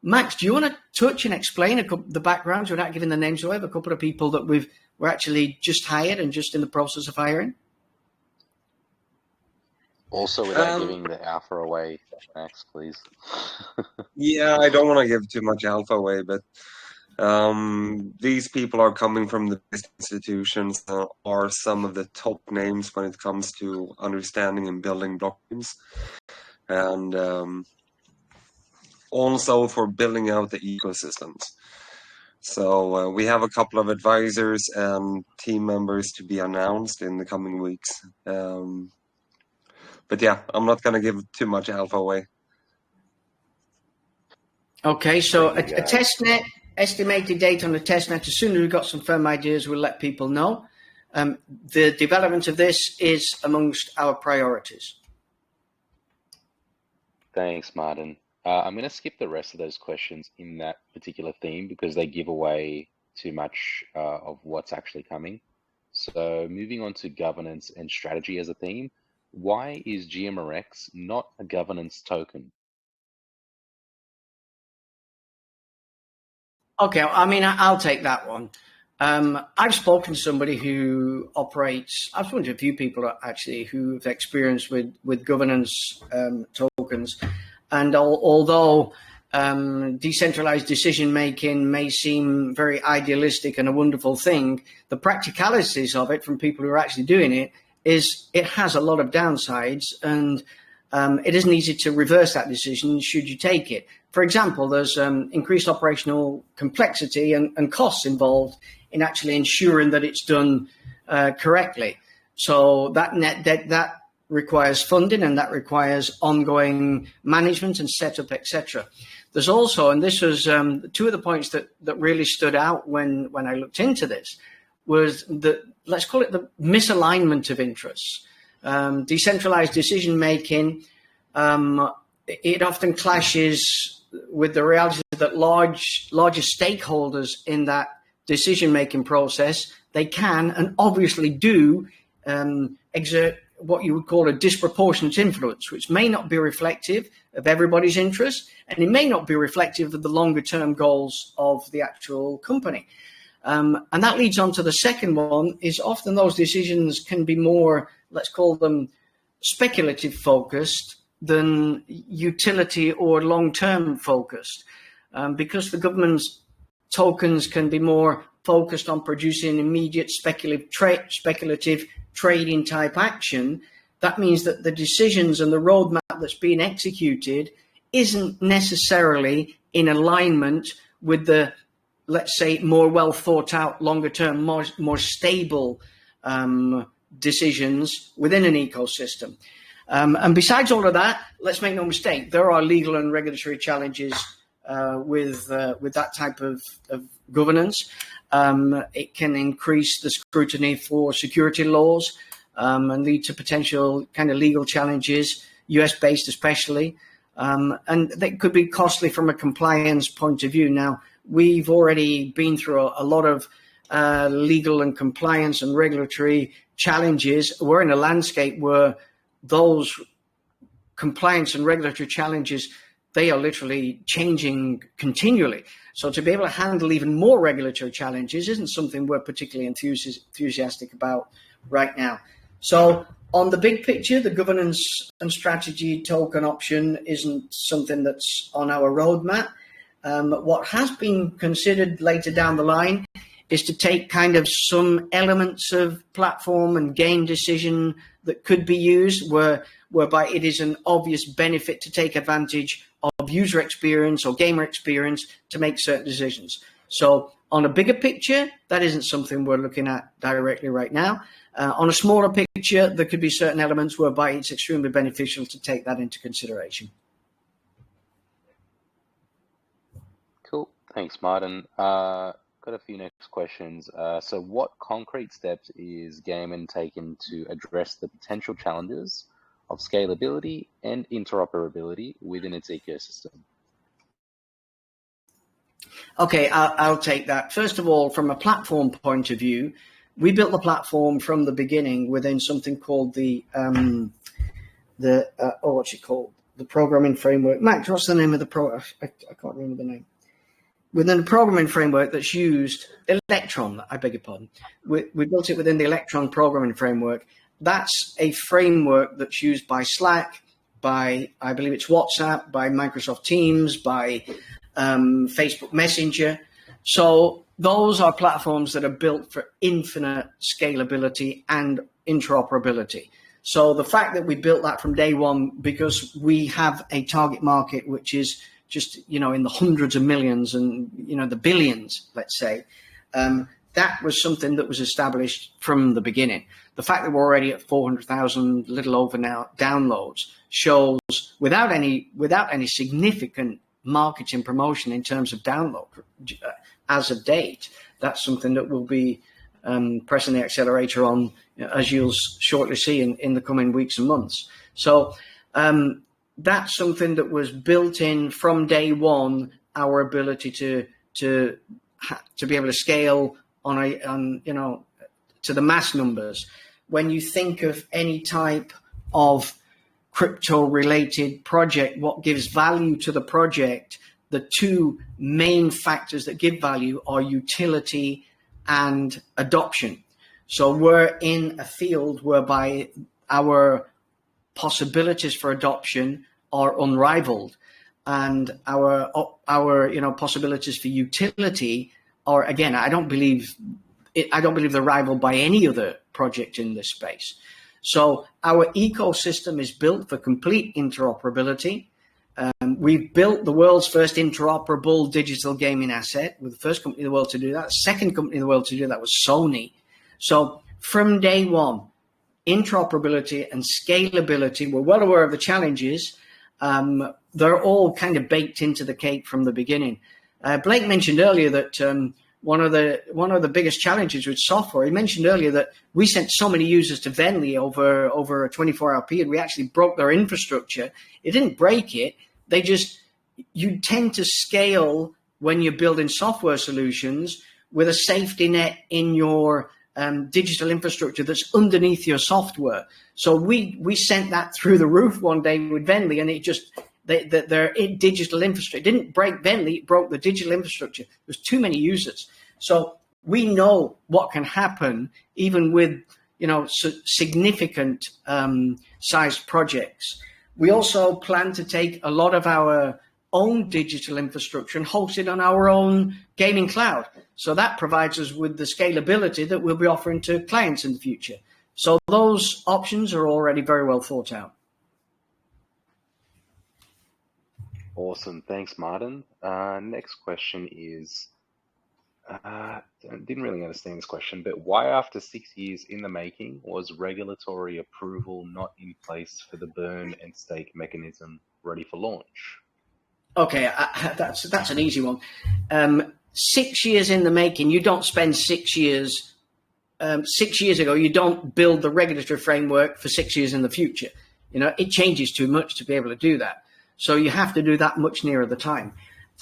Max, do you want to touch and explain the backgrounds without giving the names away of a couple of people that we're actually just hired and just in the process of hiring? Also, without giving the alpha away, Max, please. Yeah, I don't want to give too much alpha away, but these people are coming from the best institutions, are some of the top names when it comes to understanding and building blockchains, and also for building out the ecosystems. So we have a couple of advisors and team members to be announced in the coming weeks. But yeah, I'm not going to give too much alpha away. Okay, so a testnet, estimated date on the testnet. As soon as we've got some firm ideas, we'll let people know. The development of this is amongst our priorities. Thanks, Martin. I'm going to skip the rest of those questions in that particular theme because they give away too much of what's actually coming. So moving on to governance and strategy as a theme, why is GMRX not a governance token? Okay, I mean, I'll take that one. I've spoken to somebody who operates, I've spoken to a few people actually who've experienced with governance tokens. And although decentralized decision-making may seem very idealistic and a wonderful thing, the practicalities of it from people who are actually doing it is it has a lot of downsides, and it isn't easy to reverse that decision should you take it. For example, there's increased operational complexity and costs involved in actually ensuring that it's done correctly. So that requires funding, and that requires ongoing management and setup, etc. There's also, and this was two of the points that really stood out when I looked into this, was the, let's call it the misalignment of interests. Decentralized decision making, it often clashes with the reality that larger stakeholders in that decision-making process, they can and obviously do exert what you would call a disproportionate influence, which may not be reflective of everybody's interest, and it may not be reflective of the longer-term goals of the actual company. And that leads on to the second one, is often those decisions can be more, let's call them speculative focused than utility or long-term focused, because the government's tokens can be more focused on producing immediate speculative trading type action. That means that the decisions and the roadmap that's being executed isn't necessarily in alignment with the, let's say, more well thought out, longer term, more stable decisions within an ecosystem. And besides all of that, let's make no mistake, there are legal and regulatory challenges with that type of governance. It can increase the scrutiny for security laws and lead to potential kind of legal challenges, US-based especially. And that could be costly from a compliance point of view. Now, we've already been through a lot of legal and compliance and regulatory challenges. We're in a landscape where those compliance and regulatory challenges, they are literally changing continually. So to be able to handle even more regulatory challenges isn't something we're particularly enthusiastic about right now. So on the big picture, the governance and strategy token option isn't something that's on our roadmap. What has been considered later down the line is to take kind of some elements of platform and game decision that could be used, whereby it is an obvious benefit to take advantage of user experience or gamer experience to make certain decisions. So on a bigger picture, that isn't something we're looking at directly right now. On a smaller picture, there could be certain elements whereby it's extremely beneficial to take that into consideration. Cool. Thanks, Martin. Got a few next questions. So what concrete steps is Gaimin taking to address the potential challenges of scalability and interoperability within its ecosystem? Okay, I'll take that. First of all, from a platform point of view, we built the platform from the beginning within something called what's it called? The programming framework. Max, what's the name of the I can't remember the name. Within the programming framework that's used, Electron, I beg your pardon. We built it within the Electron programming framework. That's a framework that's used by Slack, by, I believe it's WhatsApp, by Microsoft Teams, by Facebook Messenger. So those are platforms that are built for infinite scalability and interoperability. So the fact that we built that from day one, because we have a target market which is just, in the hundreds of millions and, the billions, let's say, that was something that was established from the beginning. The fact that we're already at 400,000, little over now, downloads shows without any significant marketing promotion in terms of download as of date, that's something that we'll be pressing the accelerator on, as you'll shortly see in the coming weeks and months. So that's something that was built in from day one, our ability to be able to scale to the mass numbers. When you think of any type of crypto related project, what gives value to the project, the two main factors that give value are utility and adoption. So we're in a field whereby our possibilities for adoption are unrivaled, and our possibilities for utility are, again, I don't believe they're rivaled by any other project in this space. So our ecosystem is built for complete interoperability. We've built the world's first interoperable digital gaming asset. We're the first company in the world to do that. The second company in the world to do that was Sony. So from day one, interoperability and scalability, we're well aware of the challenges. They're all kind of baked into the cake from the beginning. Blake mentioned earlier that one of the biggest challenges with software, he mentioned earlier that we sent so many users to Venly over a 24-hour period. We actually broke their infrastructure. It didn't break it. You tend to scale when you're building software solutions with a safety net in your digital infrastructure that's underneath your software. So we sent that through the roof one day with Venly, and it just their digital infrastructure. It didn't break Venly, it broke the digital infrastructure. There's too many users. So we know what can happen even with significant sized projects. We also plan to take a lot of our own digital infrastructure and host it on our own gaming cloud. So that provides us with the scalability that we'll be offering to clients in the future. So those options are already very well thought out. Awesome. Thanks, Martin. Next question is, I didn't really understand this question, but why after 6 years in the making was regulatory approval not in place for the burn and stake mechanism ready for launch? Okay, that's an easy one. 6 years in the making. You don't spend 6 years. 6 years ago, you don't build the regulatory framework for 6 years in the future. You know, it changes too much to be able to do that. So you have to do that much nearer the time.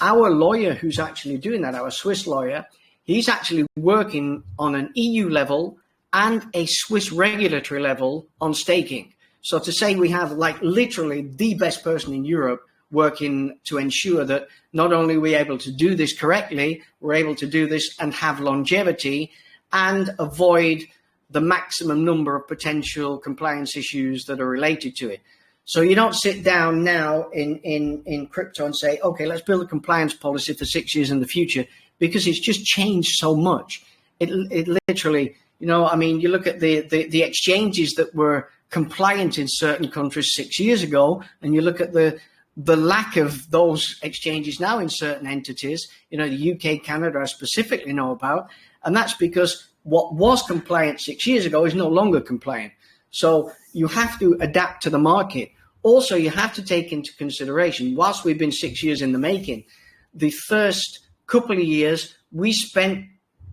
Our lawyer who's actually doing that, our Swiss lawyer, he's actually working on an EU level and a Swiss regulatory level on staking. So to say we have like literally the best person in Europe working to ensure that not only are we able to do this correctly, we're able to do this and have longevity and avoid the maximum number of potential compliance issues that are related to it. So you don't sit down now in crypto and say, okay, let's build a compliance policy for 6 years in the future, because it's just changed so much. It literally, you know, I mean, you look at the exchanges that were compliant in certain countries 6 years ago, and you look at the lack of those exchanges now in certain entities, you know, the UK, Canada, I specifically know about, and that's because what was compliant 6 years ago is no longer compliant. So you have to adapt to the market. Also, you have to take into consideration, whilst we've been 6 years in the making, the first couple of years we spent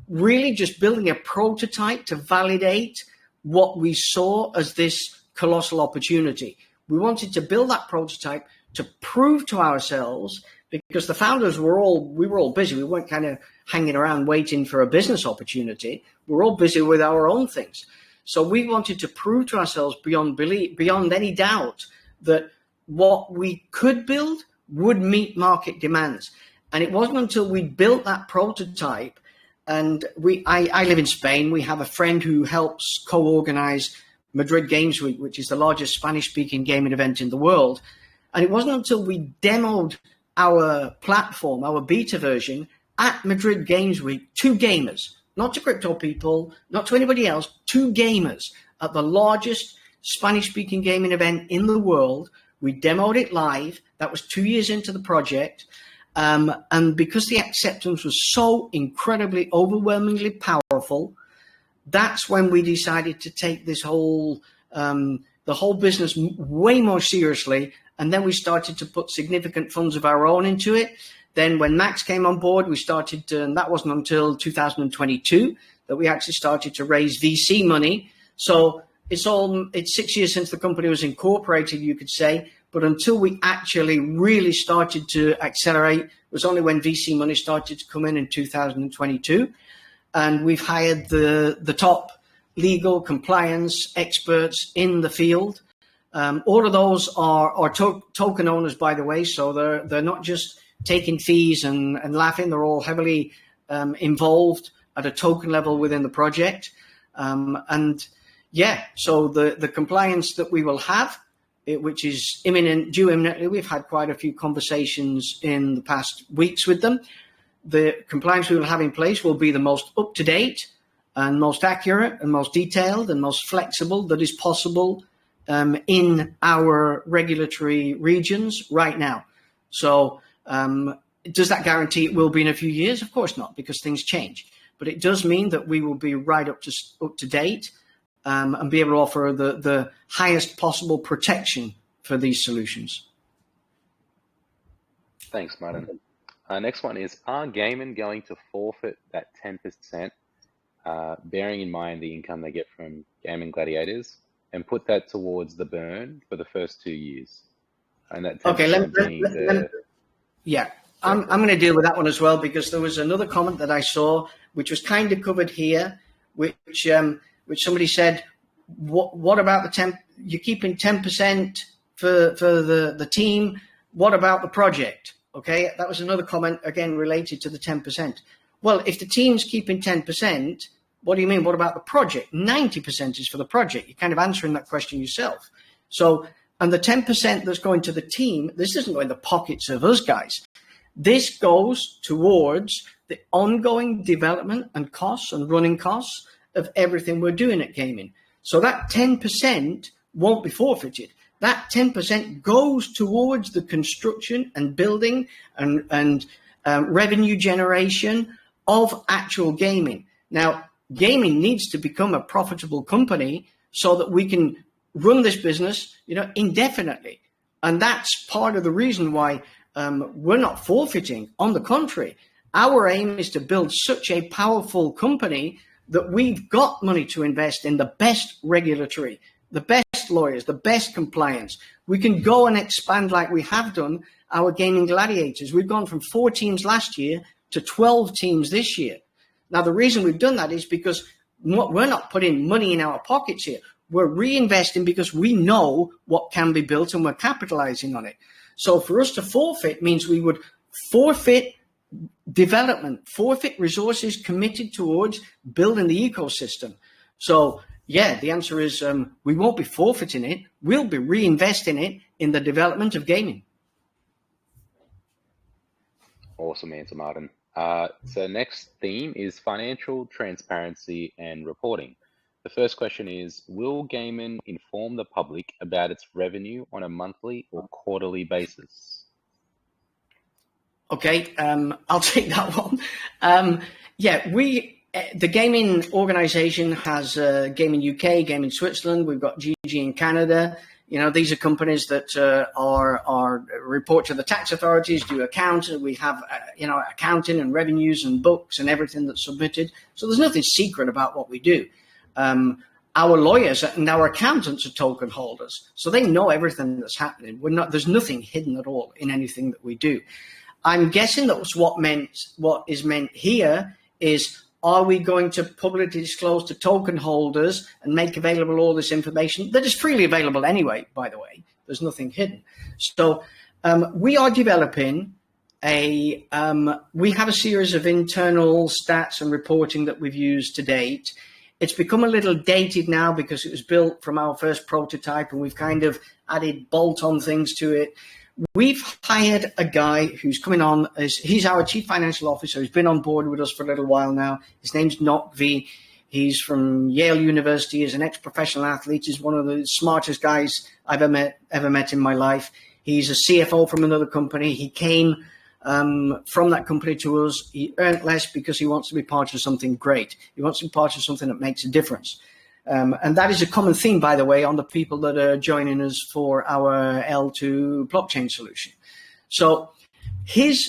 really just building a prototype to validate what we saw as this colossal opportunity. We wanted to build that prototype to prove to ourselves, because the founders we were all busy. We weren't kind of hanging around waiting for a business opportunity. We were all busy with our own things. So we wanted to prove to ourselves beyond belief, beyond any doubt, that what we could build would meet market demands. And it wasn't until we built that prototype, and I live in Spain. We have a friend who helps co-organize Madrid Games Week, which is the largest Spanish-speaking gaming event in the world. And it wasn't until we demoed our platform, our beta version, at Madrid Games Week to gamers, not to crypto people, not to anybody else, to gamers at the largest Spanish-speaking gaming event in the world. We demoed it live. That was 2 years into the project. And because the acceptance was so incredibly, overwhelmingly powerful, that's when we decided to take this whole, the whole business way more seriously. And then we started to put significant funds of our own into it. Then when Max came on board, we started to, and that wasn't until 2022 that we actually started to raise VC money. So it's 6 years since the company was incorporated, you could say. But until we actually really started to accelerate, it was only when VC money started to come in 2022. And we've hired the top legal compliance experts in the field. All of those are token owners, by the way. So they're not just taking fees and laughing. They're all heavily involved at a token level within the project. And yeah, so the compliance that we will have, which is due imminently. We've had quite a few conversations in the past weeks with them. The compliance we will have in place will be the most up-to-date and most accurate and most detailed and most flexible that is possible in our regulatory regions right now. So does that guarantee it will be in a few years? Of course not, because things change. But it does mean that we will be right up to date and be able to offer the highest possible protection for these solutions. Thanks, Martin. Next one is, are Gaimin going to forfeit that 10%, bearing in mind the income they get from Gaimin Gladiators, and put that towards the burn for the first 2 years? And that 10% yeah, I'm going to deal with that one as well, because there was another comment that I saw, which was kind of covered here, which somebody said, what about the 10? You're keeping 10% for the team. What about the project? Okay, that was another comment, again, related to the 10%. Well, if the team's keeping 10%, what do you mean? What about the project? 90% is for the project. You're kind of answering that question yourself. So, and the 10% that's going to the team, this doesn't go in the pockets of us guys. This goes towards the ongoing development and costs and running costs of everything we're doing at Gaimin. So that 10% won't be forfeited. that 10% goes towards the construction and building and revenue generation of actual gaming. Now, gaming needs to become a profitable company so that we can run this business, indefinitely. And that's part of the reason why we're not forfeiting. On the contrary, our aim is to build such a powerful company that we've got money to invest in the best regulatory, the best lawyers, the best compliance. We can go and expand like we have done our gaming gladiators. We've gone from 4 teams last year to 12 teams this year. Now, the reason we've done that is because we're not putting money in our pockets here. We're reinvesting because we know what can be built and we're capitalizing on it. So for us to forfeit means we would forfeit development, forfeit resources committed towards building the ecosystem. So, yeah, the answer is we won't be forfeiting it. We'll be reinvesting it in the development of gaming. Awesome answer, Martin. So next theme is financial transparency and reporting. The first question is, will Gaimin inform the public about its revenue on a monthly or quarterly basis? Okay, I'll take that one. The gaming organization has Gaimin UK, Gaimin Switzerland. We've got GG in Canada. These are companies that are report to the tax authorities, do accounting. We have, accounting and revenues and books and everything that's submitted. So there's nothing secret about what we do. Our lawyers and our accountants are token holders, so they know everything that's happening. There's nothing hidden at all in anything that we do. I'm guessing that's what is meant here is, are we going to publicly disclose to token holders and make available all this information that is freely available anyway, by the way? There's nothing hidden. So we are developing we have a series of internal stats and reporting that we've used to date. It's become a little dated now because it was built from our first prototype and we've kind of added bolt-on things to it. We've hired a guy who's coming on he's our chief financial officer. He's been on board with us for a little while now. His name's Nokvi. He's from Yale University. He's an ex-professional athlete. He's one of the smartest guys I've ever met in my life. He's a CFO from another company. He came from that company to us. He earned less because he wants to be part of something great. He wants to be part of something that makes a difference. And that is a common theme, by the way, on the people that are joining us for our L2 blockchain solution. So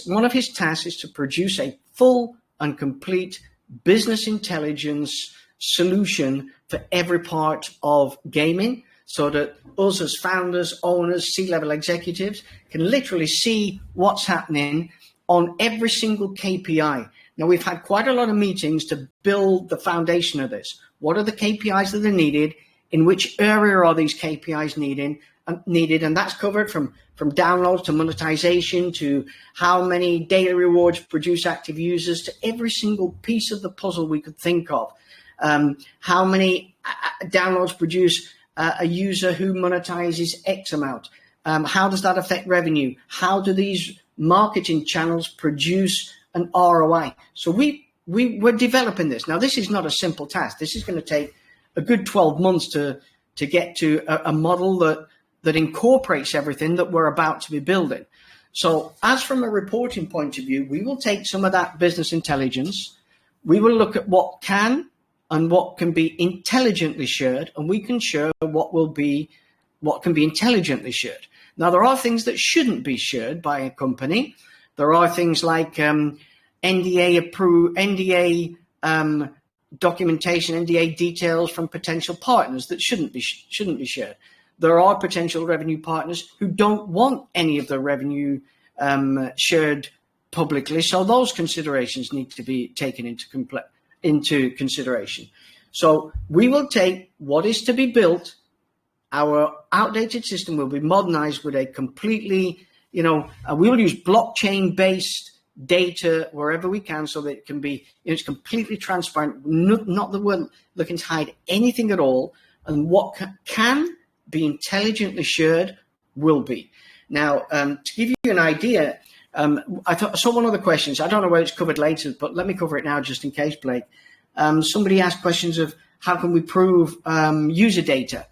one of his tasks is to produce a full and complete business intelligence solution for every part of gaming, so that us as founders, owners, C-level executives can literally see what's happening on every single KPI. Now, we've had quite a lot of meetings to build the foundation of this. What are the KPIs that are needed? In which area are these KPIs needed? And that's covered from downloads to monetization to how many daily rewards produce active users, to every single piece of the puzzle we could think of. How many downloads produce a user who monetizes X amount? How does that affect revenue? How do these marketing channels produce an ROI? So we're developing this. Now, this is not a simple task. This is going to take a good 12 months to get to a model that incorporates everything that we're about to be building. So as from a reporting point of view, we will take some of that business intelligence. We will look at what can and what can be intelligently shared, and we can share what can be intelligently shared. Now, there are things that shouldn't be shared by a company. There are things like NDA documentation, NDA details from potential partners that shouldn't be shared. There are potential revenue partners who don't want any of the revenue shared publicly, so those considerations need to be taken into consideration. So we will take what is to be built. Our outdated system will be modernized with a completely, we will use blockchain-based data wherever we can, so that it can be, it's completely transparent, not that we're looking to hide anything at all, and what can be intelligently shared will be. Now, to give you an idea, I saw one of the questions. I don't know whether it's covered later, but let me cover it now just in case, Blake. Somebody asked questions of how can we prove user data.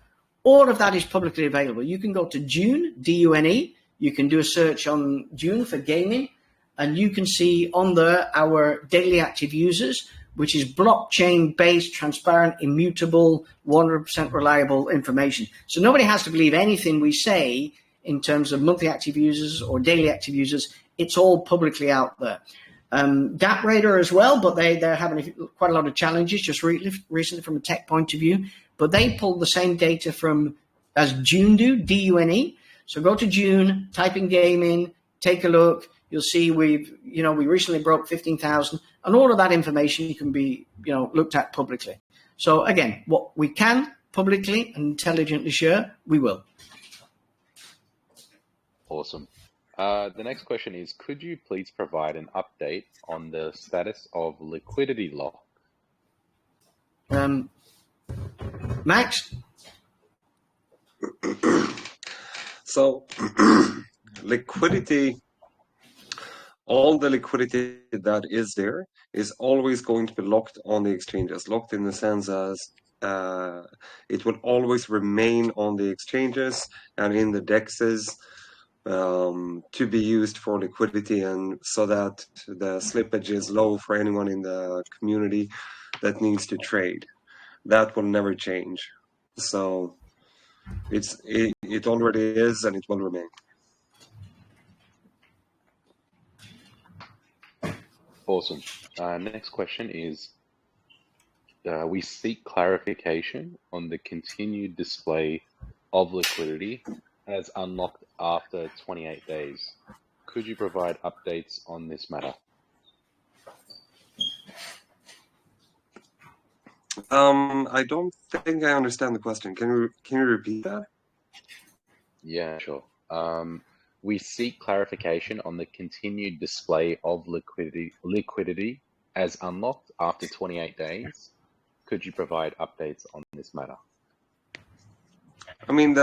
All of that is publicly available. You can go to Dune, D-U-N-E. You can do a search on Dune for Gaimin, and you can see on there our daily active users, which is blockchain-based, transparent, immutable, 100% reliable information. So nobody has to believe anything we say in terms of monthly active users or daily active users. It's all publicly out there. DappRadar as well, but they're having quite a lot of challenges just recently from a tech point of view. But they pull the same data as Dune do, D-U-N-E. So go to Dune, type in Gaimin, take a look. You'll see we recently broke 15,000, and all of that information can be, looked at publicly. So again, what we can publicly and intelligently share, we will. Awesome. The next question is, could you please provide an update on the status of liquidity lock? Max? So liquidity, all the liquidity that is there is always going to be locked on the exchanges, locked in the sense as it will always remain on the exchanges and in the dexes to be used for liquidity, and so that the slippage is low for anyone in the community that needs to trade. That will never change. So it already is, and it will remain. Awesome. Next question is, we seek clarification on the continued display of liquidity as unlocked after 28 days. Could you provide updates on this matter? I don't think I understand the question. Can you repeat that? Yeah, sure. We seek clarification on the continued display of liquidity as unlocked after 28 days. Could you provide updates on this matter? I mean,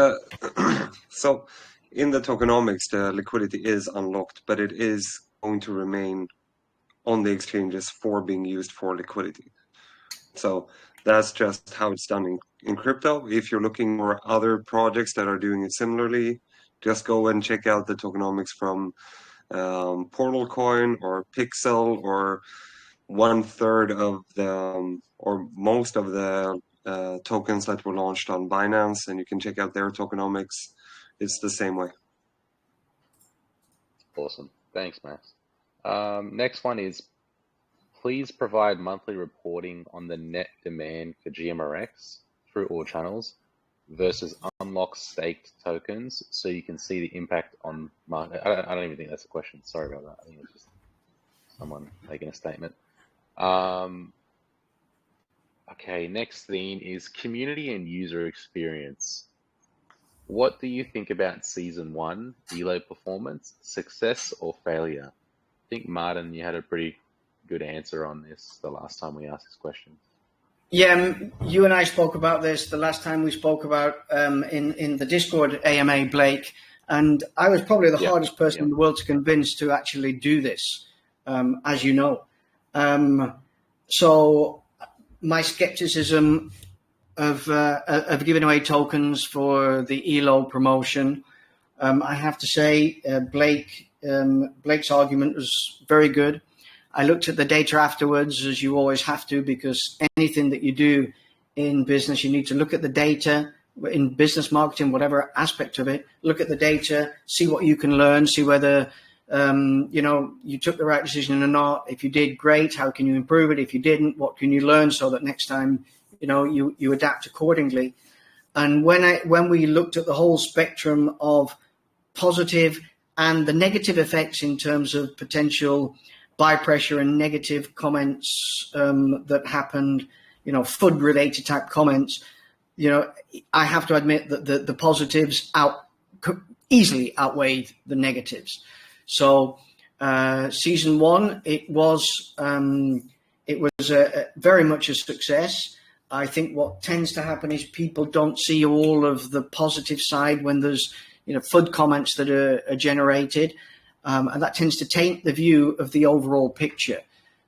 so in the tokenomics, the liquidity is unlocked, but it is going to remain on the exchanges for being used for liquidity. So that's just how it's done in crypto. If you're looking for other projects that are doing it similarly, just go and check out the tokenomics from Portal Coin or Pixel, or 1/3 of the or most of the tokens that were launched on Binance, and you can check out their tokenomics. It's the same way. Awesome. Thanks, Max. Next one is, please provide monthly reporting on the net demand for GMRX through all channels versus unlocked staked tokens, so you can see the impact on market. I don't even think that's a question. Sorry about that. I think it's just someone making a statement. Okay, next theme is community and user experience. What do you think about season 1 ELO performance, success or failure? I think, Martin, you had a pretty good answer on this the last time we asked this question. Yeah, you and I spoke about this the last time we spoke about in the Discord AMA, Blake, and I was probably the hardest person in the world to convince to actually do this, as you know. So my skepticism of giving away tokens for the ELO promotion, I have to say, Blake's argument was very good. I looked at the data afterwards, as you always have to, because anything that you do in business, you need to look at the data. In business marketing, whatever aspect of it, look at the data, see what you can learn, see whether you took the right decision or not. If you did, great. How can you improve it? If you didn't, what can you learn so that next time you adapt accordingly? And when we looked at the whole spectrum of positive and the negative effects in terms of potential buy pressure and negative comments that happened, FUD related type comments, I have to admit that the positives easily outweighed the negatives. So season 1, it was very much a success. I think what tends to happen is people don't see all of the positive side when there's FUD comments that are generated. And that tends to taint the view of the overall picture.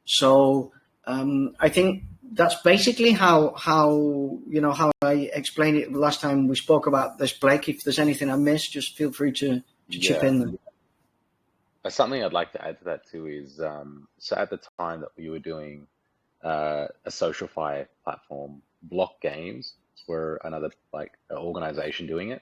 So I think that's basically how how I explained it the last time we spoke about this, Blake. If there's anything I missed, just feel free to chip in there. Something I'd like to add to that too is so at the time that we were doing a SocialFi platform, Block Games were another organization doing it.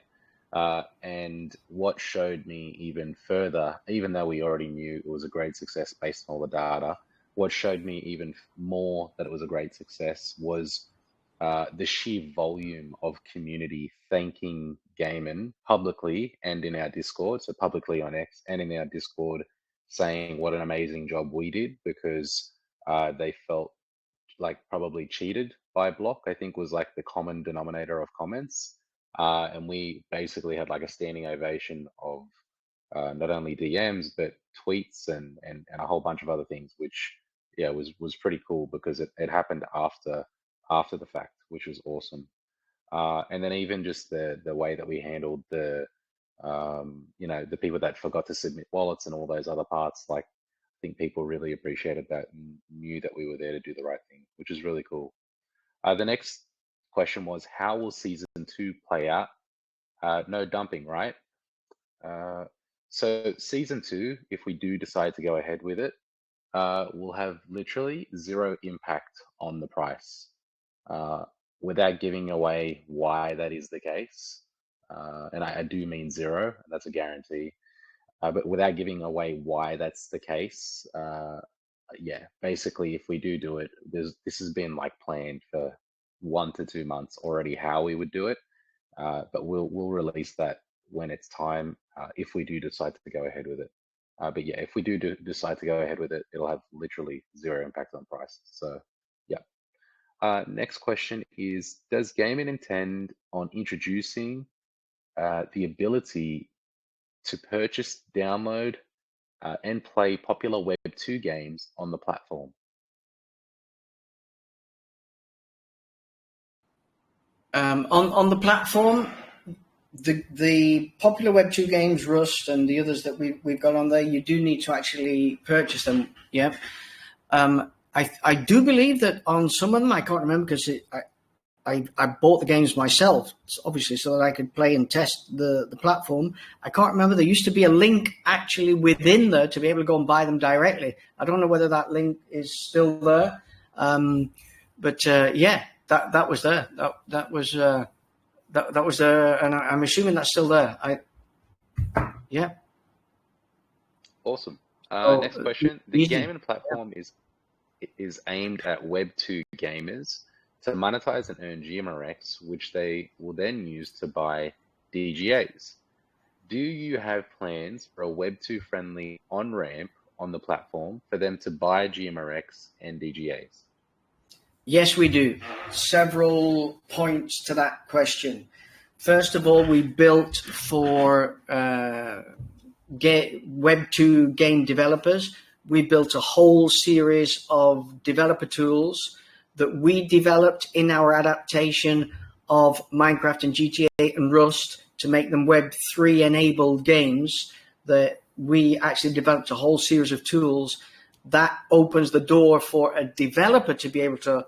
And what showed me even further, even though we already knew it was a great success based on all the data, what showed me even more that it was a great success was the sheer volume of community thanking Gaimin publicly and in our Discord, so publicly on X and in our Discord, saying what an amazing job we did because they felt like probably cheated by Block, I think was like the common denominator of comments. And we basically had like a standing ovation of not only DMs, but tweets and a whole bunch of other things, which was pretty cool because it happened after the fact, which was awesome. And then even just the way that we handled the the people that forgot to submit wallets and all those other parts, like I think people really appreciated that and knew that we were there to do the right thing, which is really cool. The next question was, how will season 2 play out? No dumping, right? So season 2, if we do decide to go ahead with it, will have literally zero impact on the price. Without giving away why that is the case, and I do mean zero, that's a guarantee. But without giving away why that's the case, basically, if we do it, this has been like planned for 1 to 2 months already how we would do it. But we'll release that when it's time, if we do decide to go ahead with it. But yeah, if we do decide to go ahead with it, it'll have literally zero impact on price. So yeah. Next question is, does Gaimin intend on introducing the ability to purchase, download, and play popular Web 2 games on the platform? On the platform, the popular Web 2 games, Rust and the others that we've got on there, you do need to actually purchase them. Yeah. I do believe that on some of them, I can't remember because I bought the games myself, obviously, so that I could play and test the platform. I can't remember. There used to be a link actually within there to be able to go and buy them directly. I don't know whether that link is still there. But that was there. That was there, and I'm assuming that's still there. Yeah. Awesome. Next question. The Gaimin platform is aimed at Web 2 gamers to monetize and earn GMRX, which they will then use to buy DGAs. Do you have plans for a Web 2 friendly on-ramp on the platform for them to buy GMRX and DGAs? Yes, we do. Several points to that question. First of all, we built for Web 2 game developers. We built a whole series of developer tools that we developed in our adaptation of Minecraft and GTA and Rust to make them Web 3 enabled games. That we actually developed a whole series of tools that opens the door for a developer to be able to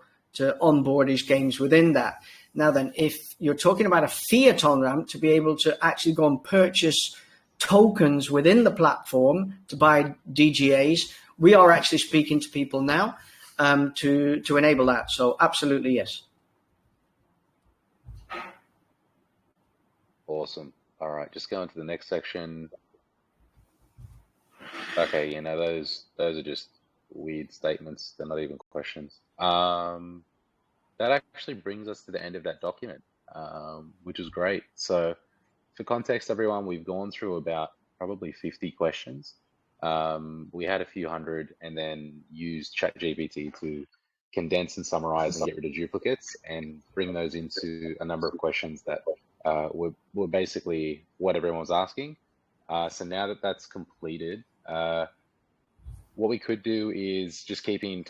onboard his games within that. Now then, if you're talking about a fiat on-ramp to be able to actually go and purchase tokens within the platform to buy DGAs, we are actually speaking to people now to enable that. So absolutely, yes. Awesome. All right, just going to the next section. Okay, those are just weird statements. They're not even questions. That actually brings us to the end of that document, which is great. So for context, everyone, we've gone through about probably 50 questions. We had a few hundred and then used ChatGPT to condense and summarize and get rid of duplicates and bring those into a number of questions that were basically what everyone was asking. So now that that's completed, what we could do is just keeping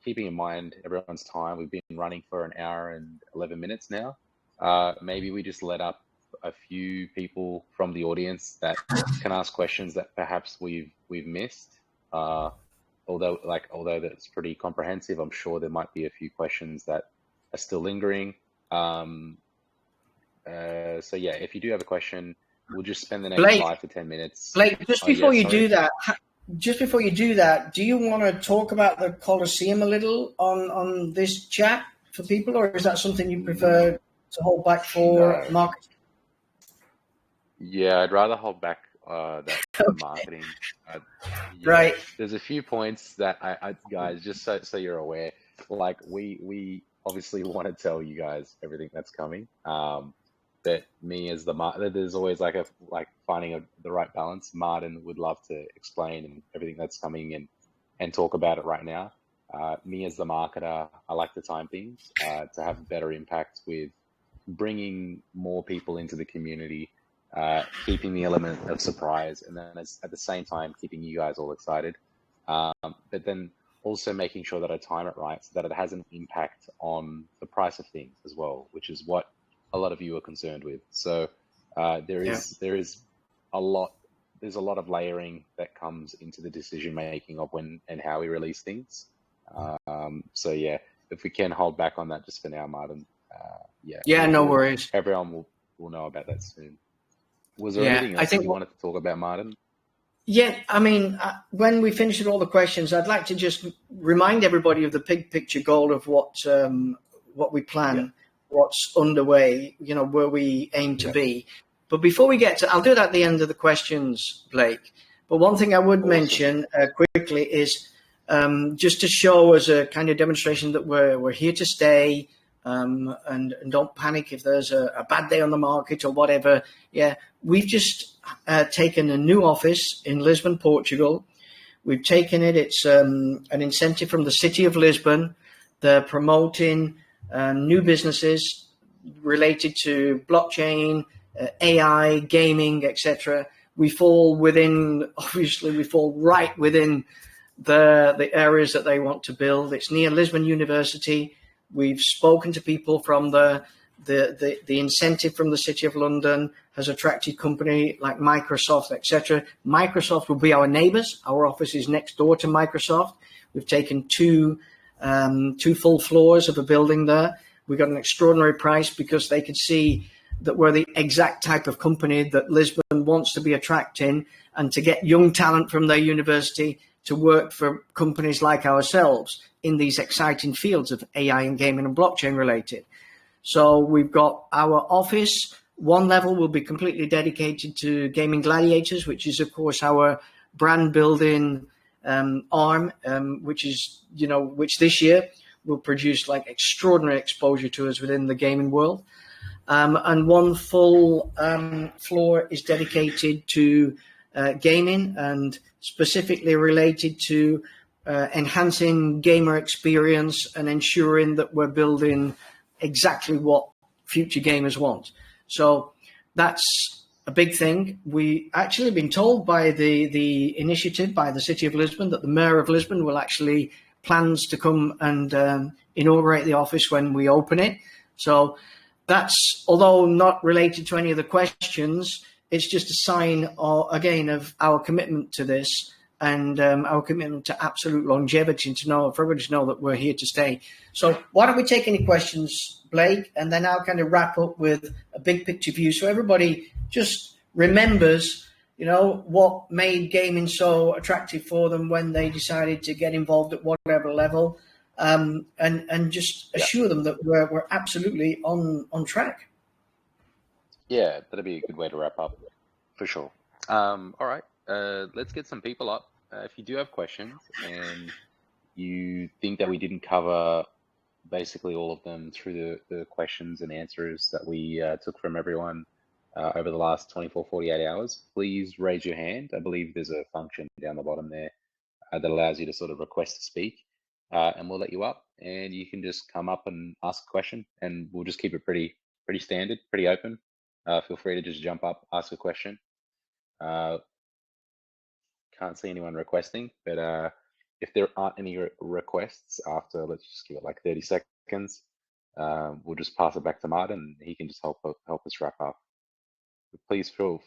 in mind everyone's time. We've been running for an hour and 11 minutes now. Maybe we just let up a few people from the audience that can ask questions that perhaps we've missed, although that's pretty comprehensive, I'm sure there might be a few questions that are still lingering. So yeah, if you do have a question, we'll just spend the next Blake, 5 to 10 minutes. Blake, just before yes, you sorry. do that, do you want to talk about the Colosseum a little on this chat for people, or is that something you prefer to hold back for marketing? Yeah, I'd rather hold back that for marketing. Yeah, Right. there's a few points that I guys, just so you're aware, like we obviously want to tell you guys everything that's coming. That me as the there's always like finding the right balance. Martin would love to explain and everything that's coming and talk about it right now. Me as the marketer, I like to time things to have a better impact with bringing more people into the community, keeping the element of surprise, and then at the same time keeping you guys all excited. But then also making sure that I time it right so that it has an impact on the price of things as well, which is what a lot of you are concerned with. So there is a lot. There's a lot of layering that comes into the decision making of when and how we release things. So yeah, if we can hold back on that just for now, Martin. No worries. Everyone will know about that soon. Was there anything else that you wanted to talk about, Martin? Yeah, I mean, when we finish with all the questions, I'd like to just remind everybody of the big picture goal of what we plan, what's underway, where we aim to be. But before we get to, I'll do that at the end of the questions, Blake. But one thing I would mention quickly is just to show as a kind of demonstration that we're here to stay. And don't panic if there's a bad day on the market or whatever. Yeah, we've just taken a new office in Lisbon, Portugal. We've taken it. It's an incentive from the city of Lisbon. They're promoting new businesses related to blockchain, AI, gaming, etc. We fall right within the areas that they want to build. It's near Lisbon University. We've spoken to people from the incentive from the City of London has attracted company like Microsoft, etc. Microsoft will be our neighbors. Our office is next door to Microsoft. We've taken two full floors of a building there. We got an extraordinary price because they could see that we're the exact type of company that Lisbon wants to be attracting, and to get young talent from their university to work for companies like ourselves in these exciting fields of AI and gaming and blockchain related. So we've got our office. One level will be completely dedicated to Gaming Gladiators, which is, of course, our brand building arm, which this year will produce like extraordinary exposure to us within the gaming world. And one full floor is dedicated to gaming and specifically related to enhancing gamer experience and ensuring that we're building exactly what future gamers want. So that's a big thing. We actually been told by the initiative by the City of Lisbon that the Mayor of Lisbon will actually plans to come and inaugurate the office when we open it. So that's, although not related to any of the questions, it's just a sign, again, of our commitment to this and our commitment to absolute longevity, for everybody to know that we're here to stay. So why don't we take any questions, Blake, and then I'll kind of wrap up with a big picture view so everybody just remembers, what made gaming so attractive for them when they decided to get involved at whatever level, and just assure them that we're absolutely on track. Yeah, that'd be a good way to wrap up, for sure. All right, let's get some people up. If you do have questions and you think that we didn't cover basically all of them through the questions and answers that we took from everyone over the last 24, 48 hours, please raise your hand. I believe there's a function down the bottom there that allows you to sort of request to speak, and we'll let you up, and you can just come up and ask a question, and we'll just keep it pretty standard, pretty open. Feel free to just jump up, ask a question. Can't see anyone requesting, but if there aren't any requests after, let's just give it like 30 seconds, we'll just pass it back to Martin, and he can just help us wrap up. But please feel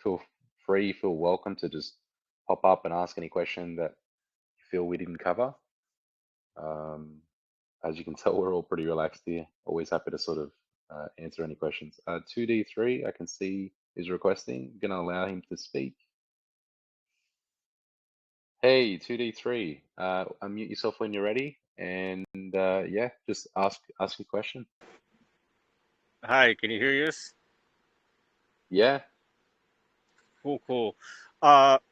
free, feel welcome to just pop up and ask any question that you feel we didn't cover. As you can tell, we're all pretty relaxed here. Always happy to sort of answer any questions. 2D3, I can see is requesting. Going to allow him to speak. Hey, 2D3, unmute yourself when you're ready, and yeah, just ask your question. Hi, can you hear us? Yeah. Cool.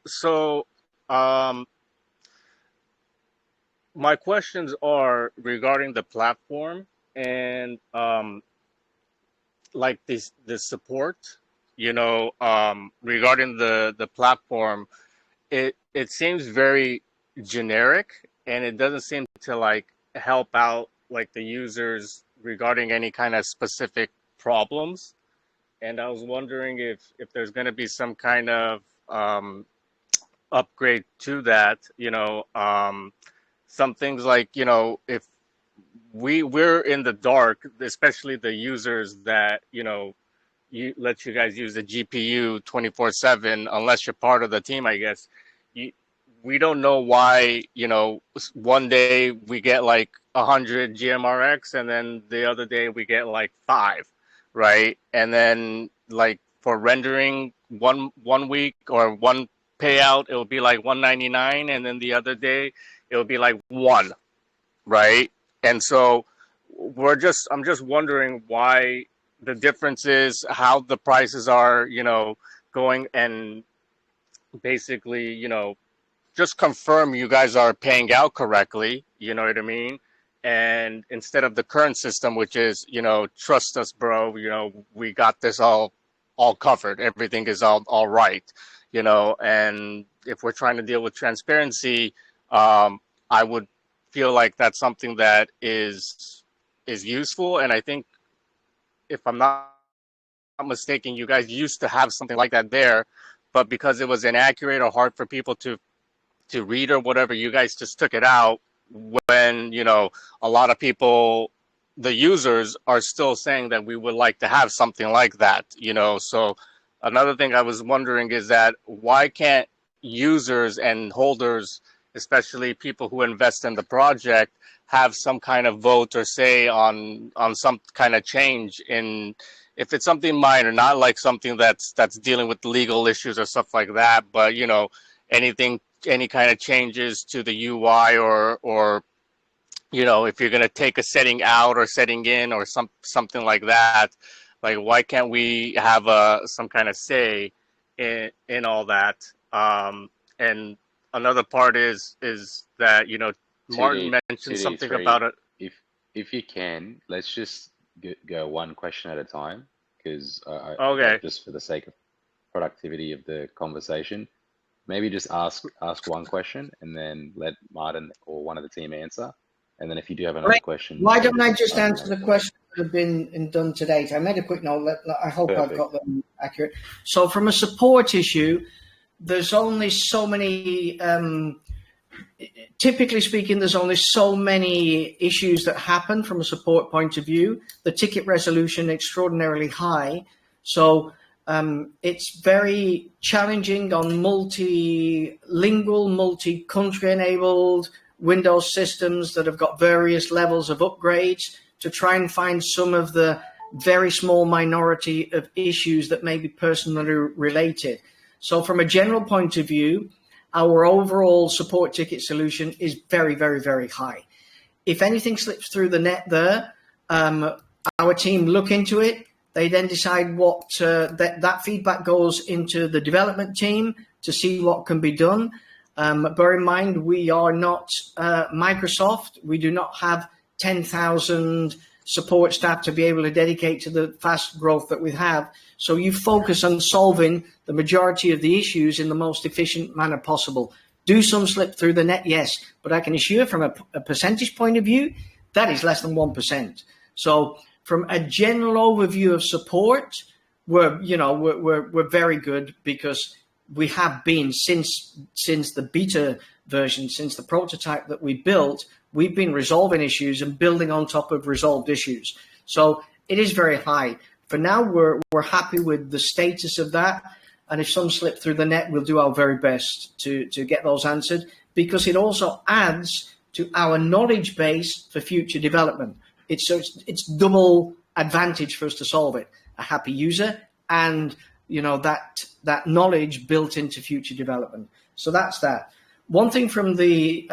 So my questions are regarding the platform and like the support, regarding the platform. It seems very generic, and it doesn't seem to like help out like the users regarding any kind of specific problems. And I was wondering if there's going to be some kind of upgrade to that. Some things like, if we're in the dark, especially the users that let you guys use the GPU 24/7, unless you're part of the team, I guess. We don't know why, one day we get like 100 GMRX, and then the other day we get like 5, right? And then like for rendering one week or one payout, it will be like 199, and then the other day it will be like 1, right? And so I'm just wondering why the difference is, how the prices are, going, and basically, just confirm you guys are paying out correctly, you know what I mean? And instead of the current system, which is, trust us, bro, we got this all covered. Everything is all right, and if we're trying to deal with transparency, I would feel like that's something that is useful. And I think, if I'm not mistaken, you guys used to have something like that there, but because it was inaccurate or hard for people to read or whatever, you guys just took it out, when, a lot of people, the users, are still saying that we would like to have something like that, So another thing I was wondering is that, why can't users and holders, especially people who invest in the project, have some kind of vote or say on some kind of change, in, if it's something minor, not like something that's dealing with legal issues or stuff like that, but any kind of changes to the UI, or if you're going to take a setting out or setting in, or something like that, like, why can't we have some kind of say in all that? And another part is that, Martin mentioned something about it. If you can, let's just go one question at a time, because Okay. just for the sake of productivity of the conversation, maybe just ask one question, and then let Martin or one of the team answer. And then if you do have another question, why don't I just answer the questions that have been done to date? I made a quick note. I hope Perfect. I've got them accurate. So from a support issue, there's only so many, typically speaking, there's only so many issues that happen from a support point of view. The ticket resolution extraordinarily high. So it's very challenging on multilingual, multi-country enabled Windows systems that have got various levels of upgrades, to try and find some of the very small minority of issues that may be personally related. So from a general point of view, our overall support ticket solution is very, very, very high. If anything slips through the net there, our team look into it. They then decide what that feedback goes into the development team to see what can be done. Bear in mind, we are not Microsoft. We do not have 10,000 support staff to be able to dedicate to the fast growth that we have. So you focus on solving the majority of the issues in the most efficient manner possible. Do some slip through the net? Yes. But I can assure, from a percentage point of view, that is less than 1%. So from a general overview of support, we're very good, because we have been since the beta version, since the prototype that we built, we've been resolving issues and building on top of resolved issues. So it is very high. For now, we're happy with the status of that. And if some slip through the net, we'll do our very best to get those answered. because it also adds to our knowledge base for future development. It's double advantage for us to solve it: a happy user and that knowledge built into future development. So that's that. One thing from the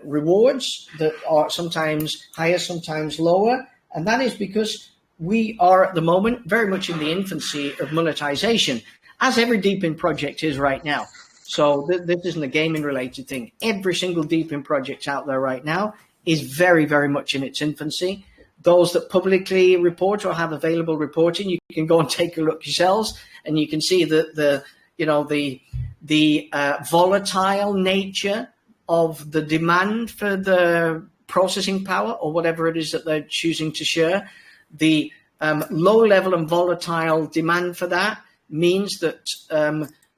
rewards that are sometimes higher, sometimes lower, and that is because we are at the moment very much in the infancy of monetization, as every Deepin project is right now. So this isn't a gaming related thing. Every single Deepin project out there right now is very, very much in its infancy. Those that publicly report or have available reporting, you can go and take a look yourselves, and you can see that the volatile nature of the demand for the processing power or whatever it is that they're choosing to share. The low level and volatile demand for that means that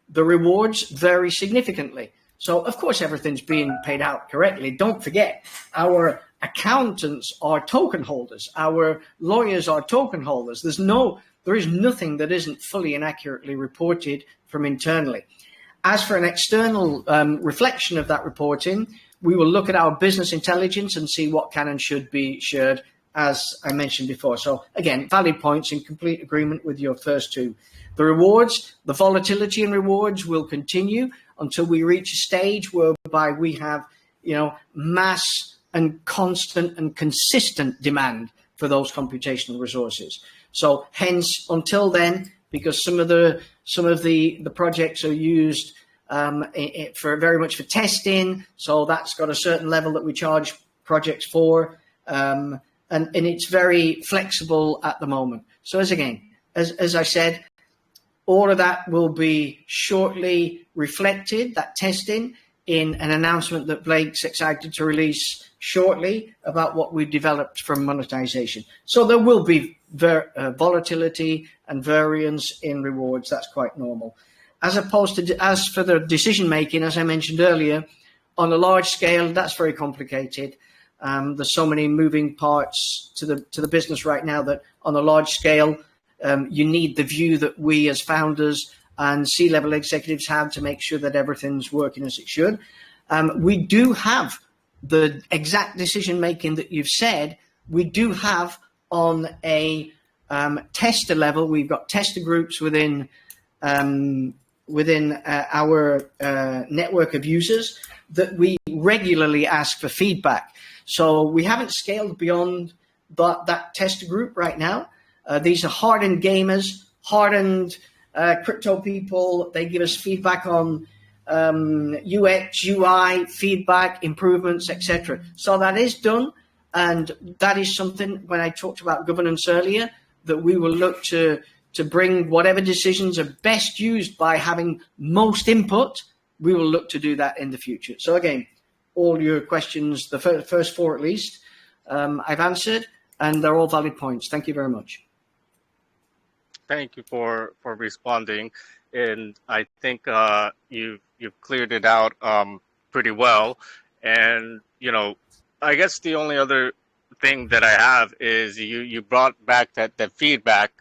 the rewards vary significantly. So, of course, everything's being paid out correctly. Don't forget, our accountants are token holders. Our lawyers are token holders. There is nothing that isn't fully and accurately reported from internally. As for an external reflection of that reporting, we will look at our business intelligence and see what can and should be shared, as I mentioned before. So again, valid points, in complete agreement with your first two. The rewards, the volatility in rewards will continue until we reach a stage whereby we have, mass and constant and consistent demand for those computational resources. So hence, until then, because some of the projects are used for very much for testing, so that's got a certain level that we charge projects for, and it's very flexible at the moment. So as I said, all of that will be shortly reflected, that testing, in an announcement that Blake's excited to release shortly about what we've developed from monetization. So there will be volatility and variance in rewards. That's quite normal. As for the decision making, as I mentioned earlier, on a large scale, that's very complicated. There's so many moving parts to the business right now that on a large scale, you need the view that we as founders and C-level executives have to make sure that everything's working as it should. We do have the exact decision making that you've said. We do have on a tester level. We've got tester groups within our network of users that we regularly ask for feedback. So we haven't scaled beyond that tester group right now. These are hardened gamers, hardened crypto people. They give us feedback on UX, UI, feedback, improvements, etc. So that is done, and that is something, when I talked about governance earlier, that we will look to bring whatever decisions are best used by having most input. We will look to do that in the future. So again, all your questions, the first four at least, I've answered, and they're all valid points. Thank you very much. Thank you for responding, and I think you've cleared it out pretty well. And I guess the only other thing that I have is you brought back that feedback.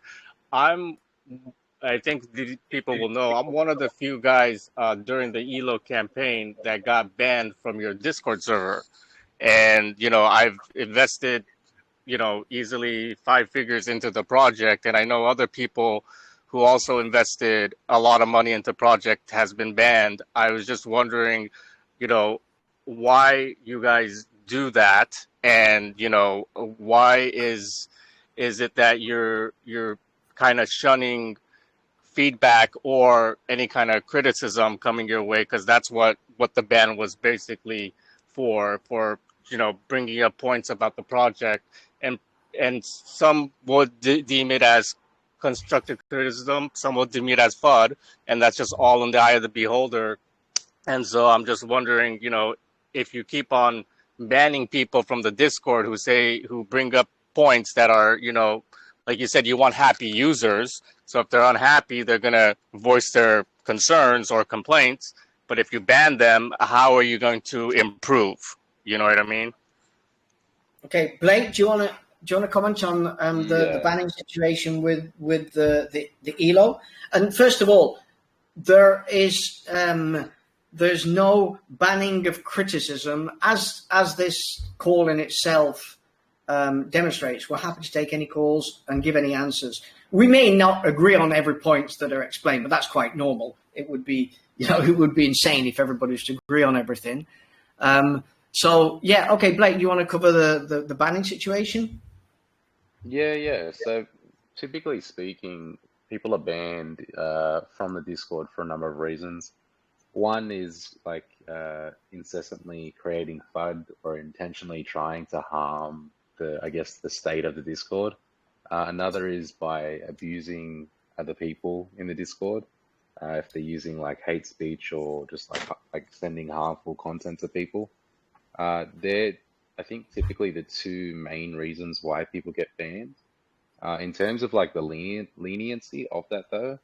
I think the people will know I'm one of the few guys during the ELO campaign that got banned from your Discord server, and I've invested easily 5 figures into the project, and I know other people who also invested a lot of money into project has been banned. I was just wondering, why you guys do that, and why is it that you're kind of shunning feedback or any kind of criticism coming your way, because that's what the ban was basically for bringing up points about the project, and some would deem it as constructive criticism, some would deem it as FUD, and that's just all in the eye of the beholder. And so I'm just wondering, if you keep on banning people from the Discord who bring up points that are, like you said, you want happy users. So if they're unhappy, they're going to voice their concerns or complaints. But if you ban them, how are you going to improve? You know what I mean? Okay, Blake, do you want to comment on the banning situation with the ELO? And first of all, there is there's no banning of criticism, as this call in itself demonstrates. We're happy to take any calls and give any answers. We may not agree on every point that are explained, but that's quite normal. It would be, it would be insane if everybody was to agree on everything. So yeah, okay, Blake, you want to cover the banning situation? Yeah. So typically speaking, people are banned from the Discord for a number of reasons. One is like incessantly creating FUD or intentionally trying to harm the state of the Discord. Another is by abusing other people in the Discord. If they're using like hate speech or just like sending harmful content to people. They're, I think, typically the two main reasons why people get banned. In terms of like the leniency of that though,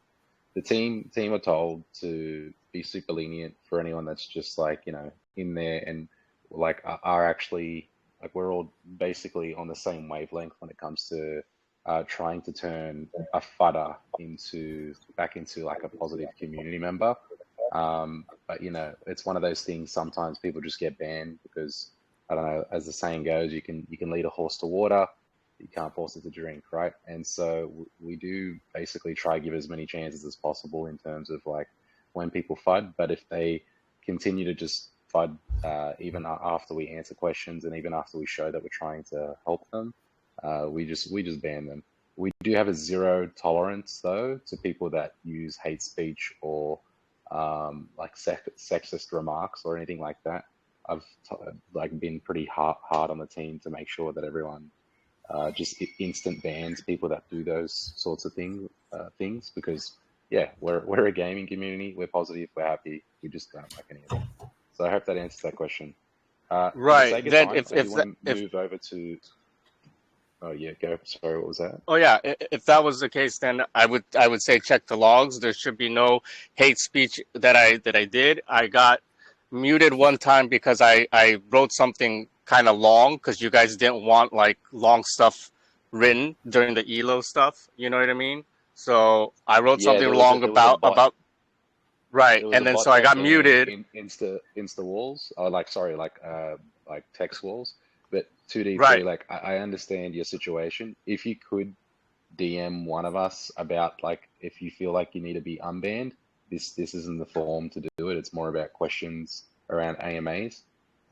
the team are told to be super lenient for anyone that's just like, in there and like are actually like we're all basically on the same wavelength when it comes to trying to turn a fudder back into like a positive community member. But it's one of those things. Sometimes people just get banned because, I don't know, as the saying goes, you can lead a horse to water, you can't force it to drink, right? And so we do basically try to give as many chances as possible in terms of like when people FUD. But if they continue to just FUD even after we answer questions and even after we show that we're trying to help them, we just ban them. We do have a zero tolerance though to people that use hate speech or like sexist remarks or anything like that. I've been pretty hard on the team to make sure that everyone just instant bans people that do those sorts of things because we're a gaming community. We're positive. We're happy. We just don't like any of it. So I hope that answers that question. Right. Then if move over to. Oh yeah, go. Sorry, what was that? Oh yeah, if that was the case, then I would say check the logs. There should be no hate speech that I did. I got muted one time because I wrote something kind of long because you guys didn't want like long stuff written during the ELO stuff. You know what I mean? So I wrote something long about right, and then so I got muted. Insta walls, or like text walls. But 2D3, right. Like I understand your situation. If you could DM one of us about like if you feel like you need to be unbanned, this isn't the form to do it. It's more about questions around AMAs.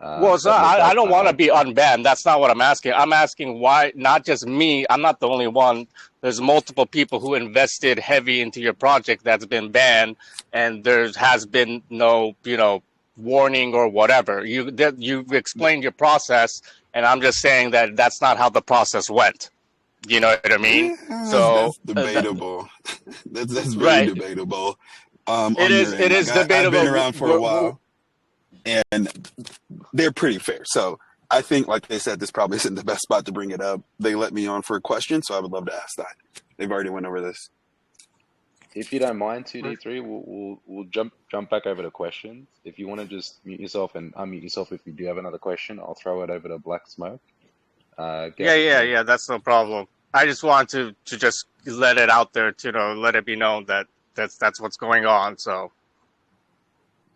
Well, so I don't want to be unbanned. That's not what I'm asking. I'm asking why, not just me. I'm not the only one. There's multiple people who invested heavy into your project that's been banned, and there has been no, warning or whatever. You've explained your process, and I'm just saying that that's not how the process went. You know what I mean? Yeah, so that's debatable. That's very right. debatable. It is debatable. I've been around for a while, and they're pretty fair. So I think, like they said, this probably isn't the best spot to bring it up. They let me on for a question, so I would love to ask that. They've already went over this. If you don't mind, 2D3, we'll jump back over to questions. If you want to just mute yourself and unmute yourself if you do have another question, I'll throw it over to Black Smoke. Yeah, that's no problem. I just want to just let it out there to let it be known that that's what's going on. So.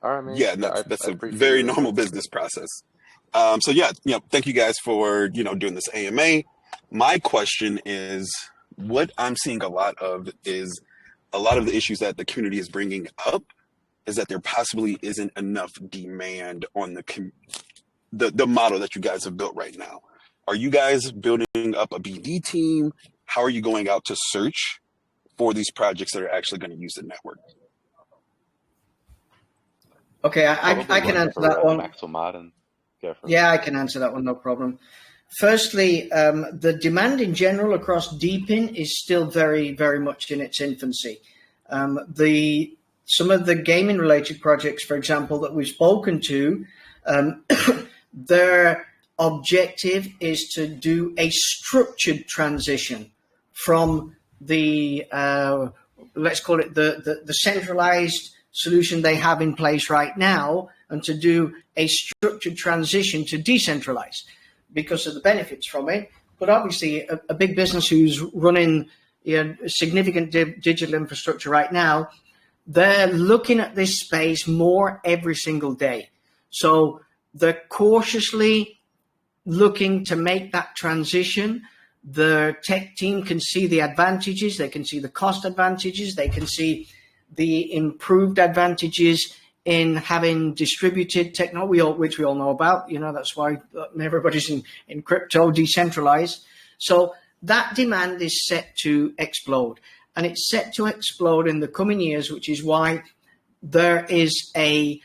All right, man. Yeah, that's a very normal business process. So yeah, thank you guys for doing this AMA. My question is, what I'm seeing a lot of the issues that the community is bringing up is that there possibly isn't enough demand on the model that you guys have built right now. Are you guys building up a BD team? How are you going out to search for these projects that are actually going to use the network? Okay, I can answer that one. Max or Martin. Yeah, I can answer that one, no problem. Firstly, the demand in general across DPIN is still very, very much in its infancy. Some of the gaming-related projects, for example, that we've spoken to, their objective is to do a structured transition from the, let's call it the centralized solution they have in place right now, and to do a structured transition to decentralized because of the benefits from it. But obviously, a big business who's running significant digital infrastructure right now, they're looking at this space more every single day. So they're cautiously looking to make that transition. The tech team can see the advantages. They can see the cost advantages. They can see the improved advantages in having distributed technology, which we all know about. That's why everybody's in crypto, decentralized. So that demand is set to explode, and it's set to explode in the coming years, which is why there is a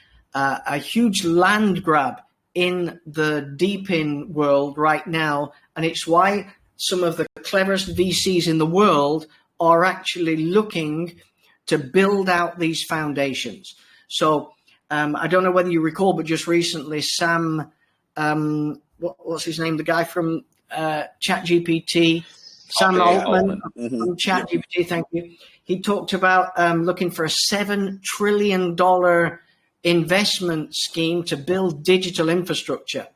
huge land grab in the deep-in world right now, and it's why some of the cleverest VCs in the world are actually looking to build out these foundations. So I don't know whether you recall, but just recently, Sam, what's his name? The guy from ChatGPT, Sam Altman from ChatGPT, thank you. He talked about looking for a $7 trillion investment scheme to build digital infrastructure.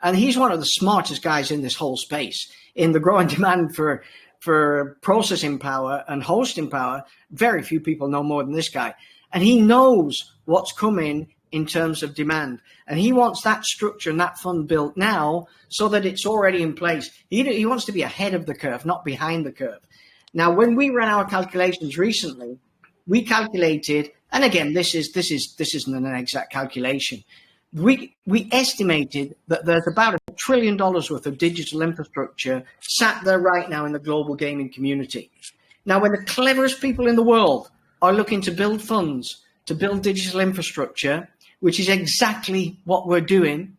And he's one of the smartest guys in this whole space. In the growing demand for processing power and hosting power, very few people know more than this guy. And he knows what's coming in terms of demand. And he wants that structure and that fund built now so that it's already in place. He wants to be ahead of the curve, not behind the curve. Now, when we ran our calculations recently, we calculated, and again, this isn't an exact calculation. We estimated that there's about $1 trillion worth of digital infrastructure sat there right now in the global gaming community. Now, when the cleverest people in the world are looking to build funds, to build digital infrastructure, which is exactly what we're doing,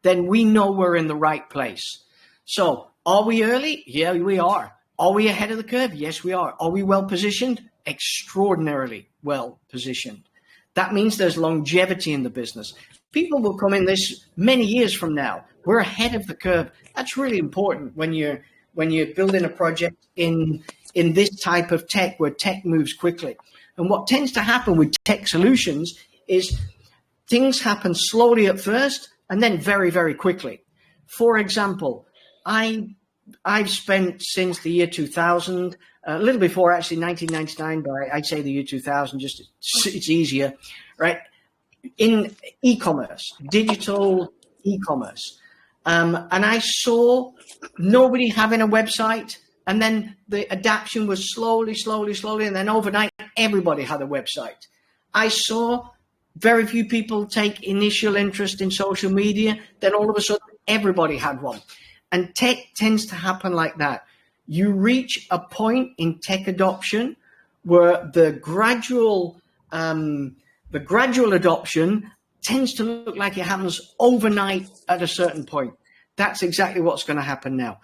then we know we're in the right place. So are we early? Yeah, we are. Are we ahead of the curve? Yes, we are. Are we well positioned? Extraordinarily well positioned. That means there's longevity in the business. People will come in this many years from now. We're ahead of the curve. That's really important when you're building a project in this type of tech, where tech moves quickly. And what tends to happen with tech solutions is things happen slowly at first and then very, very quickly. For example, I've spent since the year 2000, a little before actually 1999, but I'd say the year 2000, just it's easier, right? In e-commerce, digital e-commerce. And I saw nobody having a website, and then the adaptation was slowly, and then overnight, everybody had a website. I saw very few people take initial interest in social media, then all of a sudden, everybody had one. And tech tends to happen like that. You reach a point in tech adoption where the gradual adoption tends to look like it happens overnight at a certain point. That's exactly what's going to happen now.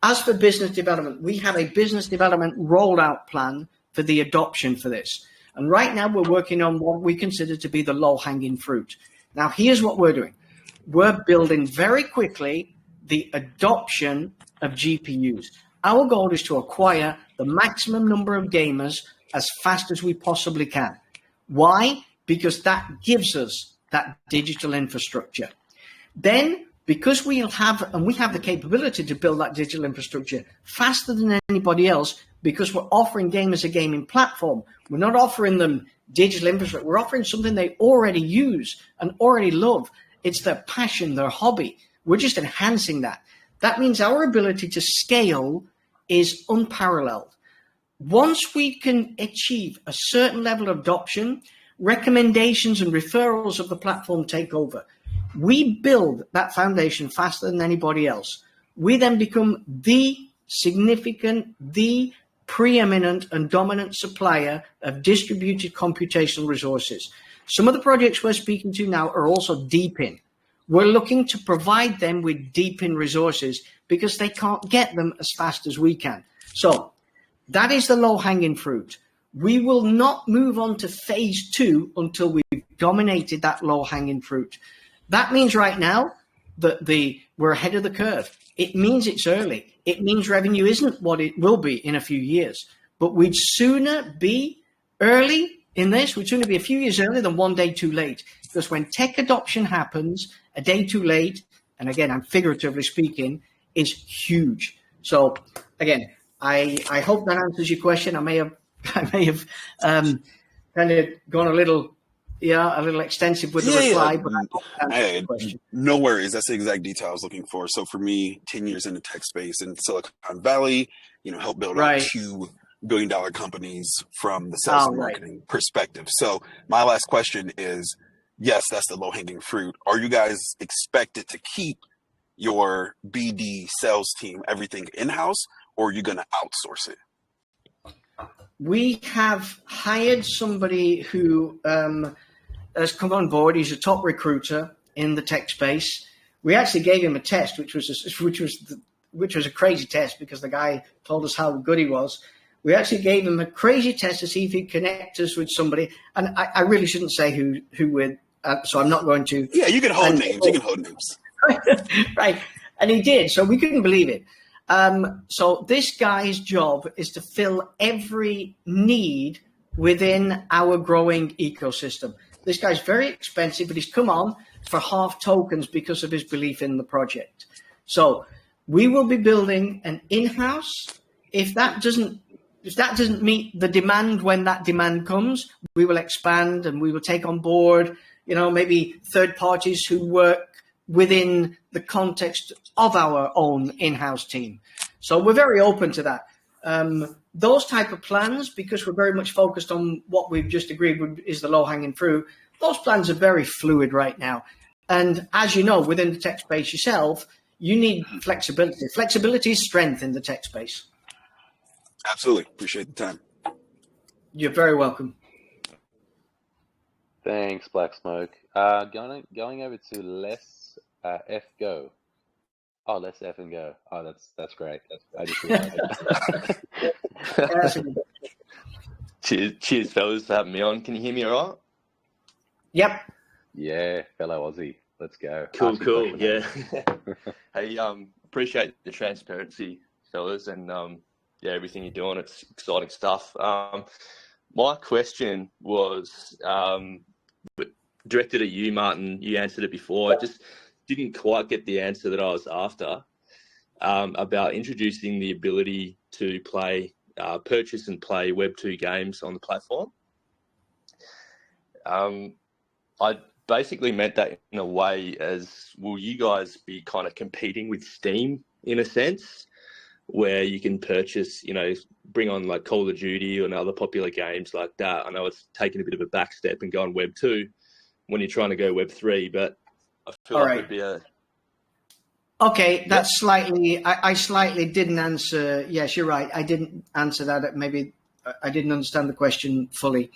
As for business development, we have a business development rollout plan for the adoption for this. And right now we're working on what we consider to be the low-hanging fruit. Now, here's what we're doing. We're building very quickly the adoption of GPUs. Our goal is to acquire the maximum number of gamers as fast as we possibly can. Why? Because that gives us that digital infrastructure. Then, because we have the capability to build that digital infrastructure faster than anybody else, because we're offering gamers a gaming platform, we're not offering them digital infrastructure. We're offering something they already use and already love. It's their passion, their hobby. We're just enhancing that. That means our ability to scale is unparalleled. Once we can achieve a certain level of adoption, recommendations and referrals of the platform take over. We build that foundation faster than anybody else. We then become the significant, the preeminent and dominant supplier of distributed computational resources. Some of the projects we're speaking to now are also deep in. We're looking to provide them with deep in resources because they can't get them as fast as we can. So that is the low-hanging fruit. We will not move on to phase 2 until we've dominated that low-hanging fruit. That means right now that we're ahead of the curve. It means it's early. It means revenue isn't what it will be in a few years. But we'd sooner be early in this. We'd sooner be a few years early than one day too late. Because when tech adoption happens, a day too late, and again, I'm figuratively speaking, is huge. So again, I hope that answers your question. I may have kind of gone a little extensive with the reply, but I hope that answers the question. No worries. That's the exact detail I was looking for. So for me, 10 years in the tech space in Silicon Valley, help build out $2 billion companies from the sales and marketing perspective. So my last question is, yes, that's the low-hanging fruit. Are you guys expected to keep your BD sales team, everything in-house, or are you going to outsource it? We have hired somebody who has come on board. He's a top recruiter in the tech space. We actually gave him a test, which was a crazy test because the guy told us how good he was. We actually gave him a crazy test to see if he'd connect us with somebody. And I really shouldn't say who we're, so I'm not going to. Yeah, you can hold names. You can hold names. Right. And he did. So we couldn't believe it. So this guy's job is to fill every need within our growing ecosystem. This guy's very expensive, but he's come on for half tokens because of his belief in the project. So we will be building an in-house. If that doesn't meet the demand when that demand comes, we will expand and we will take on board, maybe third parties who work within the context of our own in-house team. So we're very open to that. Those type of plans, because we're very much focused on what we've just agreed is the low-hanging fruit, those plans are very fluid right now. And as you know, within the tech space yourself, you need flexibility. Flexibility is strength in the tech space. Absolutely. Appreciate the time. You're very welcome. Thanks, Black Smoke. Going over to Les F Go. Oh, let's F and go. Oh, that's great. I just love it. Cheers, fellas, for having me on. Can you hear me all right? Yep. Yeah, fellow Aussie. Let's go. Cool. Yeah. Hey, appreciate the transparency, fellas, and everything you're doing. It's exciting stuff. My question was directed at you, Martin. You answered it before. I just didn't quite get the answer that I was after about introducing the ability to purchase and play Web2 games on the platform. I basically meant that in a way as, will you guys be kind of competing with Steam in a sense, where you can purchase, bring on like Call of Duty and other popular games like that? I know it's taken a bit of a back step and going Web 2 when you're trying to go Web 3, but I feel like it'd be a... Okay, that's slightly, I slightly didn't answer. Yes, you're right. I didn't answer that. Maybe I didn't understand the question fully.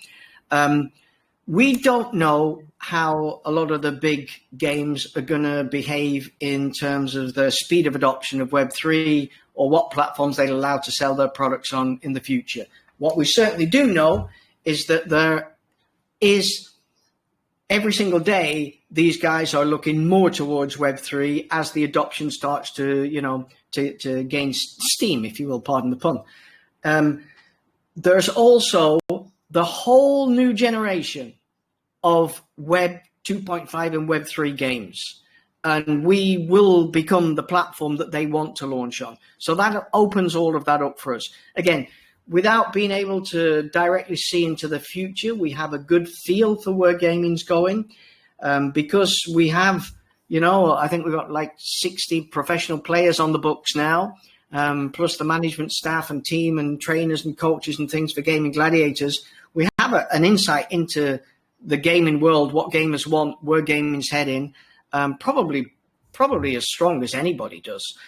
We don't know how a lot of the big games are going to behave in terms of the speed of adoption of Web3 or what platforms they'll allow to sell their products on in the future. What we certainly do know is that there is, every single day, these guys are looking more towards Web3 as the adoption starts to, to gain steam, if you will, pardon the pun. There's also the whole new generation of Web 2.5 and Web 3 games. And we will become the platform that they want to launch on. So that opens all of that up for us. Again, without being able to directly see into the future, we have a good feel for where gaming's going, because we have, I think we've got like 60 professional players on the books now, plus the management staff and team and trainers and coaches and things for Gaming Gladiators. We have an insight into the gaming world, what gamers want, where gaming's heading, probably as strong as anybody does.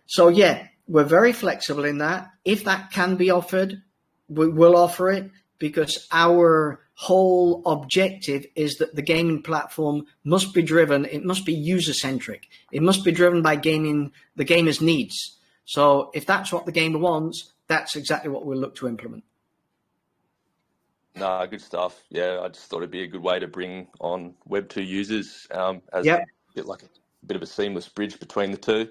So yeah, we're very flexible in that. If that can be offered, we will offer it, because our whole objective is that the gaming platform must be driven. It must be user-centric. It must be driven by the gamer's needs. So if that's what the gamer wants, that's exactly what we'll look to implement. No, good stuff. Yeah, I just thought it'd be a good way to bring on Web2 users as a bit of a seamless bridge between the two,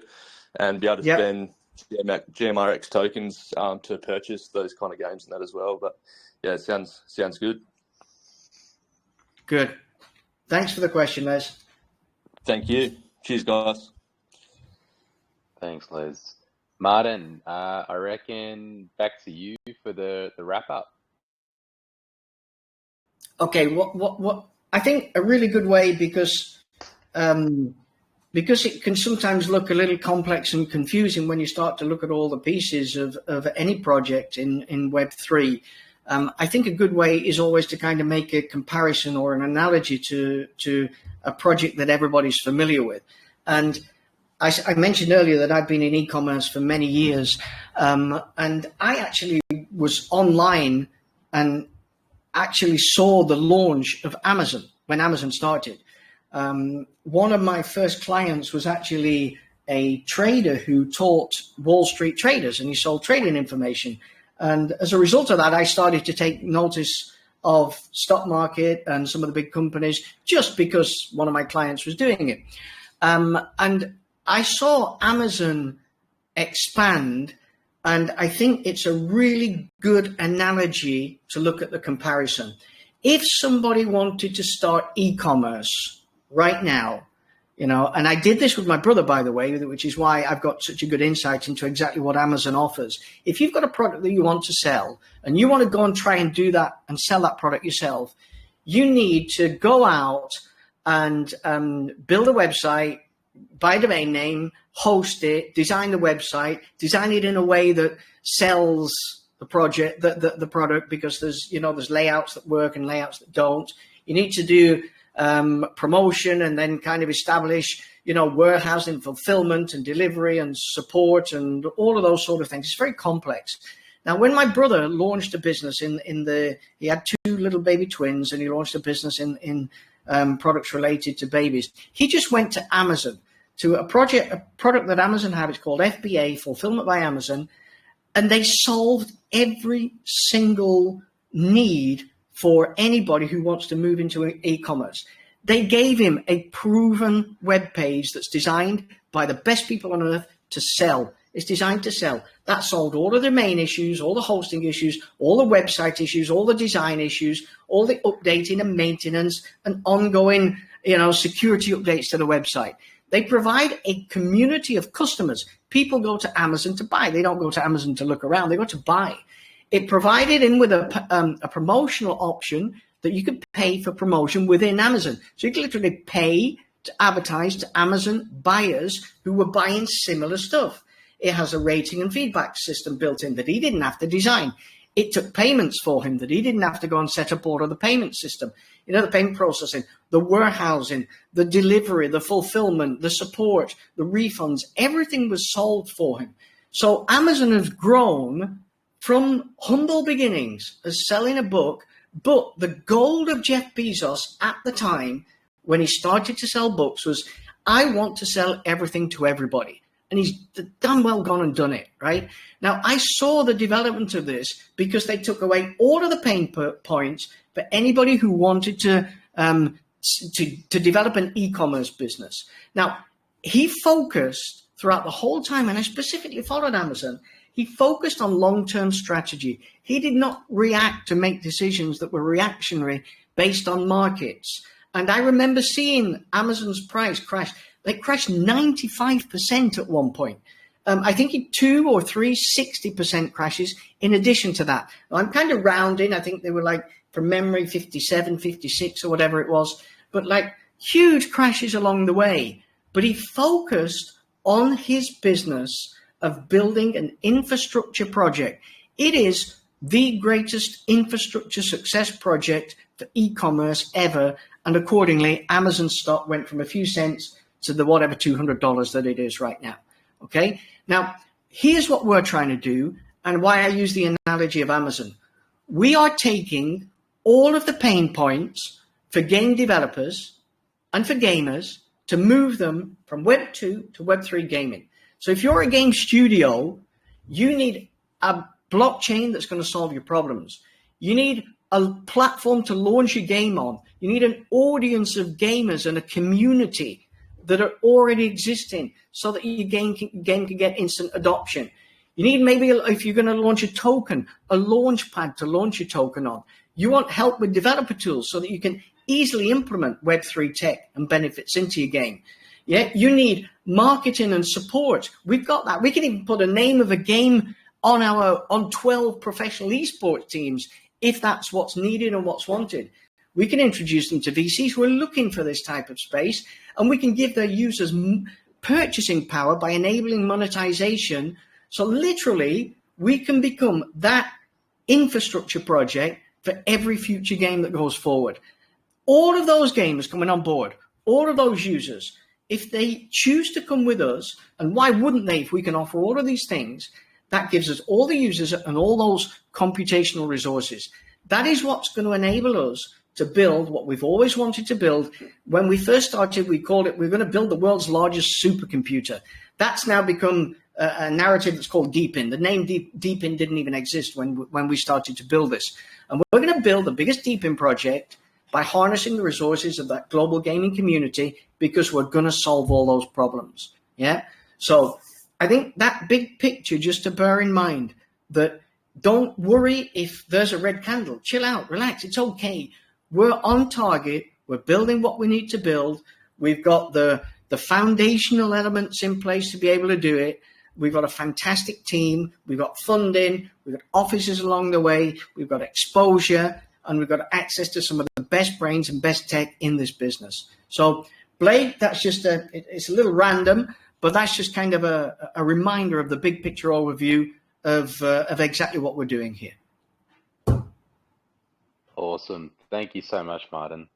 and be able to spend GMRX tokens to purchase those kind of games and that as well. But yeah, it sounds good. Good. Thanks for the question, Les. Thank you. Cheers, guys. Thanks, Les. Martin, I reckon back to you for the wrap up. Okay, what I think a really good way, because it can sometimes look a little complex and confusing when you start to look at all the pieces of any project in Web3. I think a good way is always to kind of make a comparison or an analogy to a project that everybody's familiar with. And I mentioned earlier that I've been in e-commerce for many years, and I actually was online and actually saw the launch of Amazon when Amazon started. One of my first clients was actually a trader who taught Wall Street traders, and he sold trading information. And as a result of that, I started to take notice of stock market and some of the big companies just because one of my clients was doing it. And I saw Amazon expand, and I think it's a really good analogy to look at the comparison. If somebody wanted to start e-commerce right now, you know, and I did this with my brother, by the way, which is why I've got such a good insight into exactly what Amazon offers. If you've got a product that you want to sell and you want to go and try and do that and sell that product yourself, you need to go out and build a website, buy a domain name, host it, design the website, design it in a way that sells the project, the product, because there's layouts that work and layouts that don't. You need to do promotion and then kind of establish, warehousing, fulfillment and delivery and support and all of those sort of things. It's very complex. Now, when my brother launched a business he had 2 little baby twins, and he launched a business in products related to babies. He just went to Amazon, to a product that Amazon had. It's called FBA, Fulfillment by Amazon, and they solved every single need for anybody who wants to move into e-commerce. They gave him a proven web page that's designed by the best people on earth to sell. It's designed to sell. That solved all of the main issues, all the hosting issues, all the website issues, all the design issues, all the updating and maintenance and ongoing, security updates to the website. They provide a community of customers. People go to Amazon to buy. They don't go to Amazon to look around. They go to buy. It provided in with a promotional option that you could pay for promotion within Amazon. So you could literally pay to advertise to Amazon buyers who were buying similar stuff. It has a rating and feedback system built in that he didn't have to design. It took payments for him that he didn't have to go and set up all of the payment system. The payment processing, the warehousing, the delivery, the fulfillment, the support, the refunds, everything was solved for him. So Amazon has grown from humble beginnings as selling a book, but the goal of Jeff Bezos at the time when he started to sell books was, I want to sell everything to everybody. And he's done well gone and done it, right? Now, I saw the development of this because they took away all of the pain points for anybody who wanted to develop an e-commerce business. Now, he focused throughout the whole time, and I specifically followed Amazon, he focused on long-term strategy. He did not react to make decisions that were reactionary based on markets. And I remember seeing Amazon's price crash. They crashed 95% at one point. I think 2 or 3 60% crashes in addition to that. Now, I'm kind of rounding. I think they were like, from memory, 57, 56 or whatever it was. But like huge crashes along the way. But he focused on his business of building an infrastructure project. It is the greatest infrastructure success project for e-commerce ever. And accordingly, Amazon stock went from a few cents to the whatever $200 that it is right now. Okay. Now, here's what we're trying to do and why I use the analogy of Amazon. We are taking all of the pain points for game developers and for gamers to move them from Web 2 to Web 3 gaming. So if you're a game studio, you need a blockchain that's going to solve your problems. You need a platform to launch your game on. You need an audience of gamers and a community that are already existing so that your game can get instant adoption. You need maybe, if you're going to launch a token, a launch pad to launch your token on. You want help with developer tools so that you can easily implement Web3 tech and benefits into your game. Yeah, you need marketing and support. We've got that. We can even put a name of a game on 12 professional esports teams if that's what's needed and what's wanted. We can introduce them to VCs who are looking for this type of space, and we can give their users purchasing power by enabling monetization. So literally, we can become that infrastructure project for every future game that goes forward. All of those gamers coming on board, all of those users, if they choose to come with us, and why wouldn't they if we can offer all of these things, that gives us all the users and all those computational resources. That is what's going to enable us to build what we've always wanted to build. When we first started, we called it, we're going to build the world's largest supercomputer. That's now become a narrative that's called Deepin. The name Deepin didn't even exist when we started to build this. And we're going to build the biggest Deepin project by harnessing the resources of that global gaming community, because we're going to solve all those problems. Yeah. So I think that big picture, just to bear in mind that don't worry if there's a red candle. Chill out, relax. It's okay. We're on target. We're building what we need to build. We've got the foundational elements in place to be able to do it. We've got a fantastic team. We've got funding. We've got offices along the way. We've got exposure, and we've got access to some of the best brains and best tech in this business. So, Blake, that's just it's a little random, but that's just kind of a reminder of the big picture overview of exactly what we're doing here. Awesome. Thank you so much, Martin.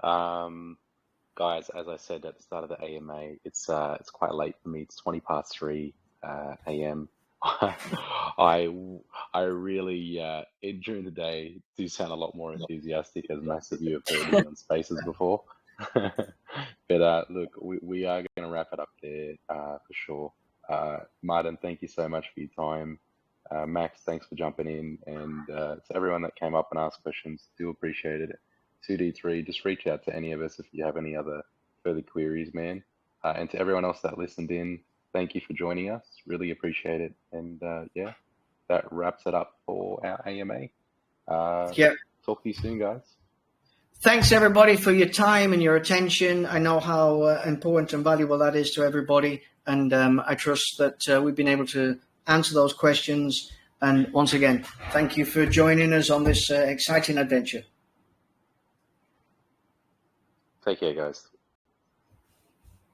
Guys, as I said at the start of the AMA, it's quite late for me. It's 3:20 a.m. I really during the day do sound a lot more enthusiastic, as most of you have heard me on Spaces before. But look, we are going to wrap it up there for sure. Martin, thank you so much for your time. Max, thanks for jumping in, and to everyone that came up and asked questions, do appreciate it. 2D3, just reach out to any of us if you have any other further queries, man. And to everyone else that listened in, thank you for joining us. Really appreciate it. And yeah, that wraps it up for our AMA. Yeah. Talk to you soon, guys. Thanks, everybody, for your time and your attention. I know how important and valuable that is to everybody. And I trust that we've been able to answer those questions. And once again, thank you for joining us on this exciting adventure. Take care, guys.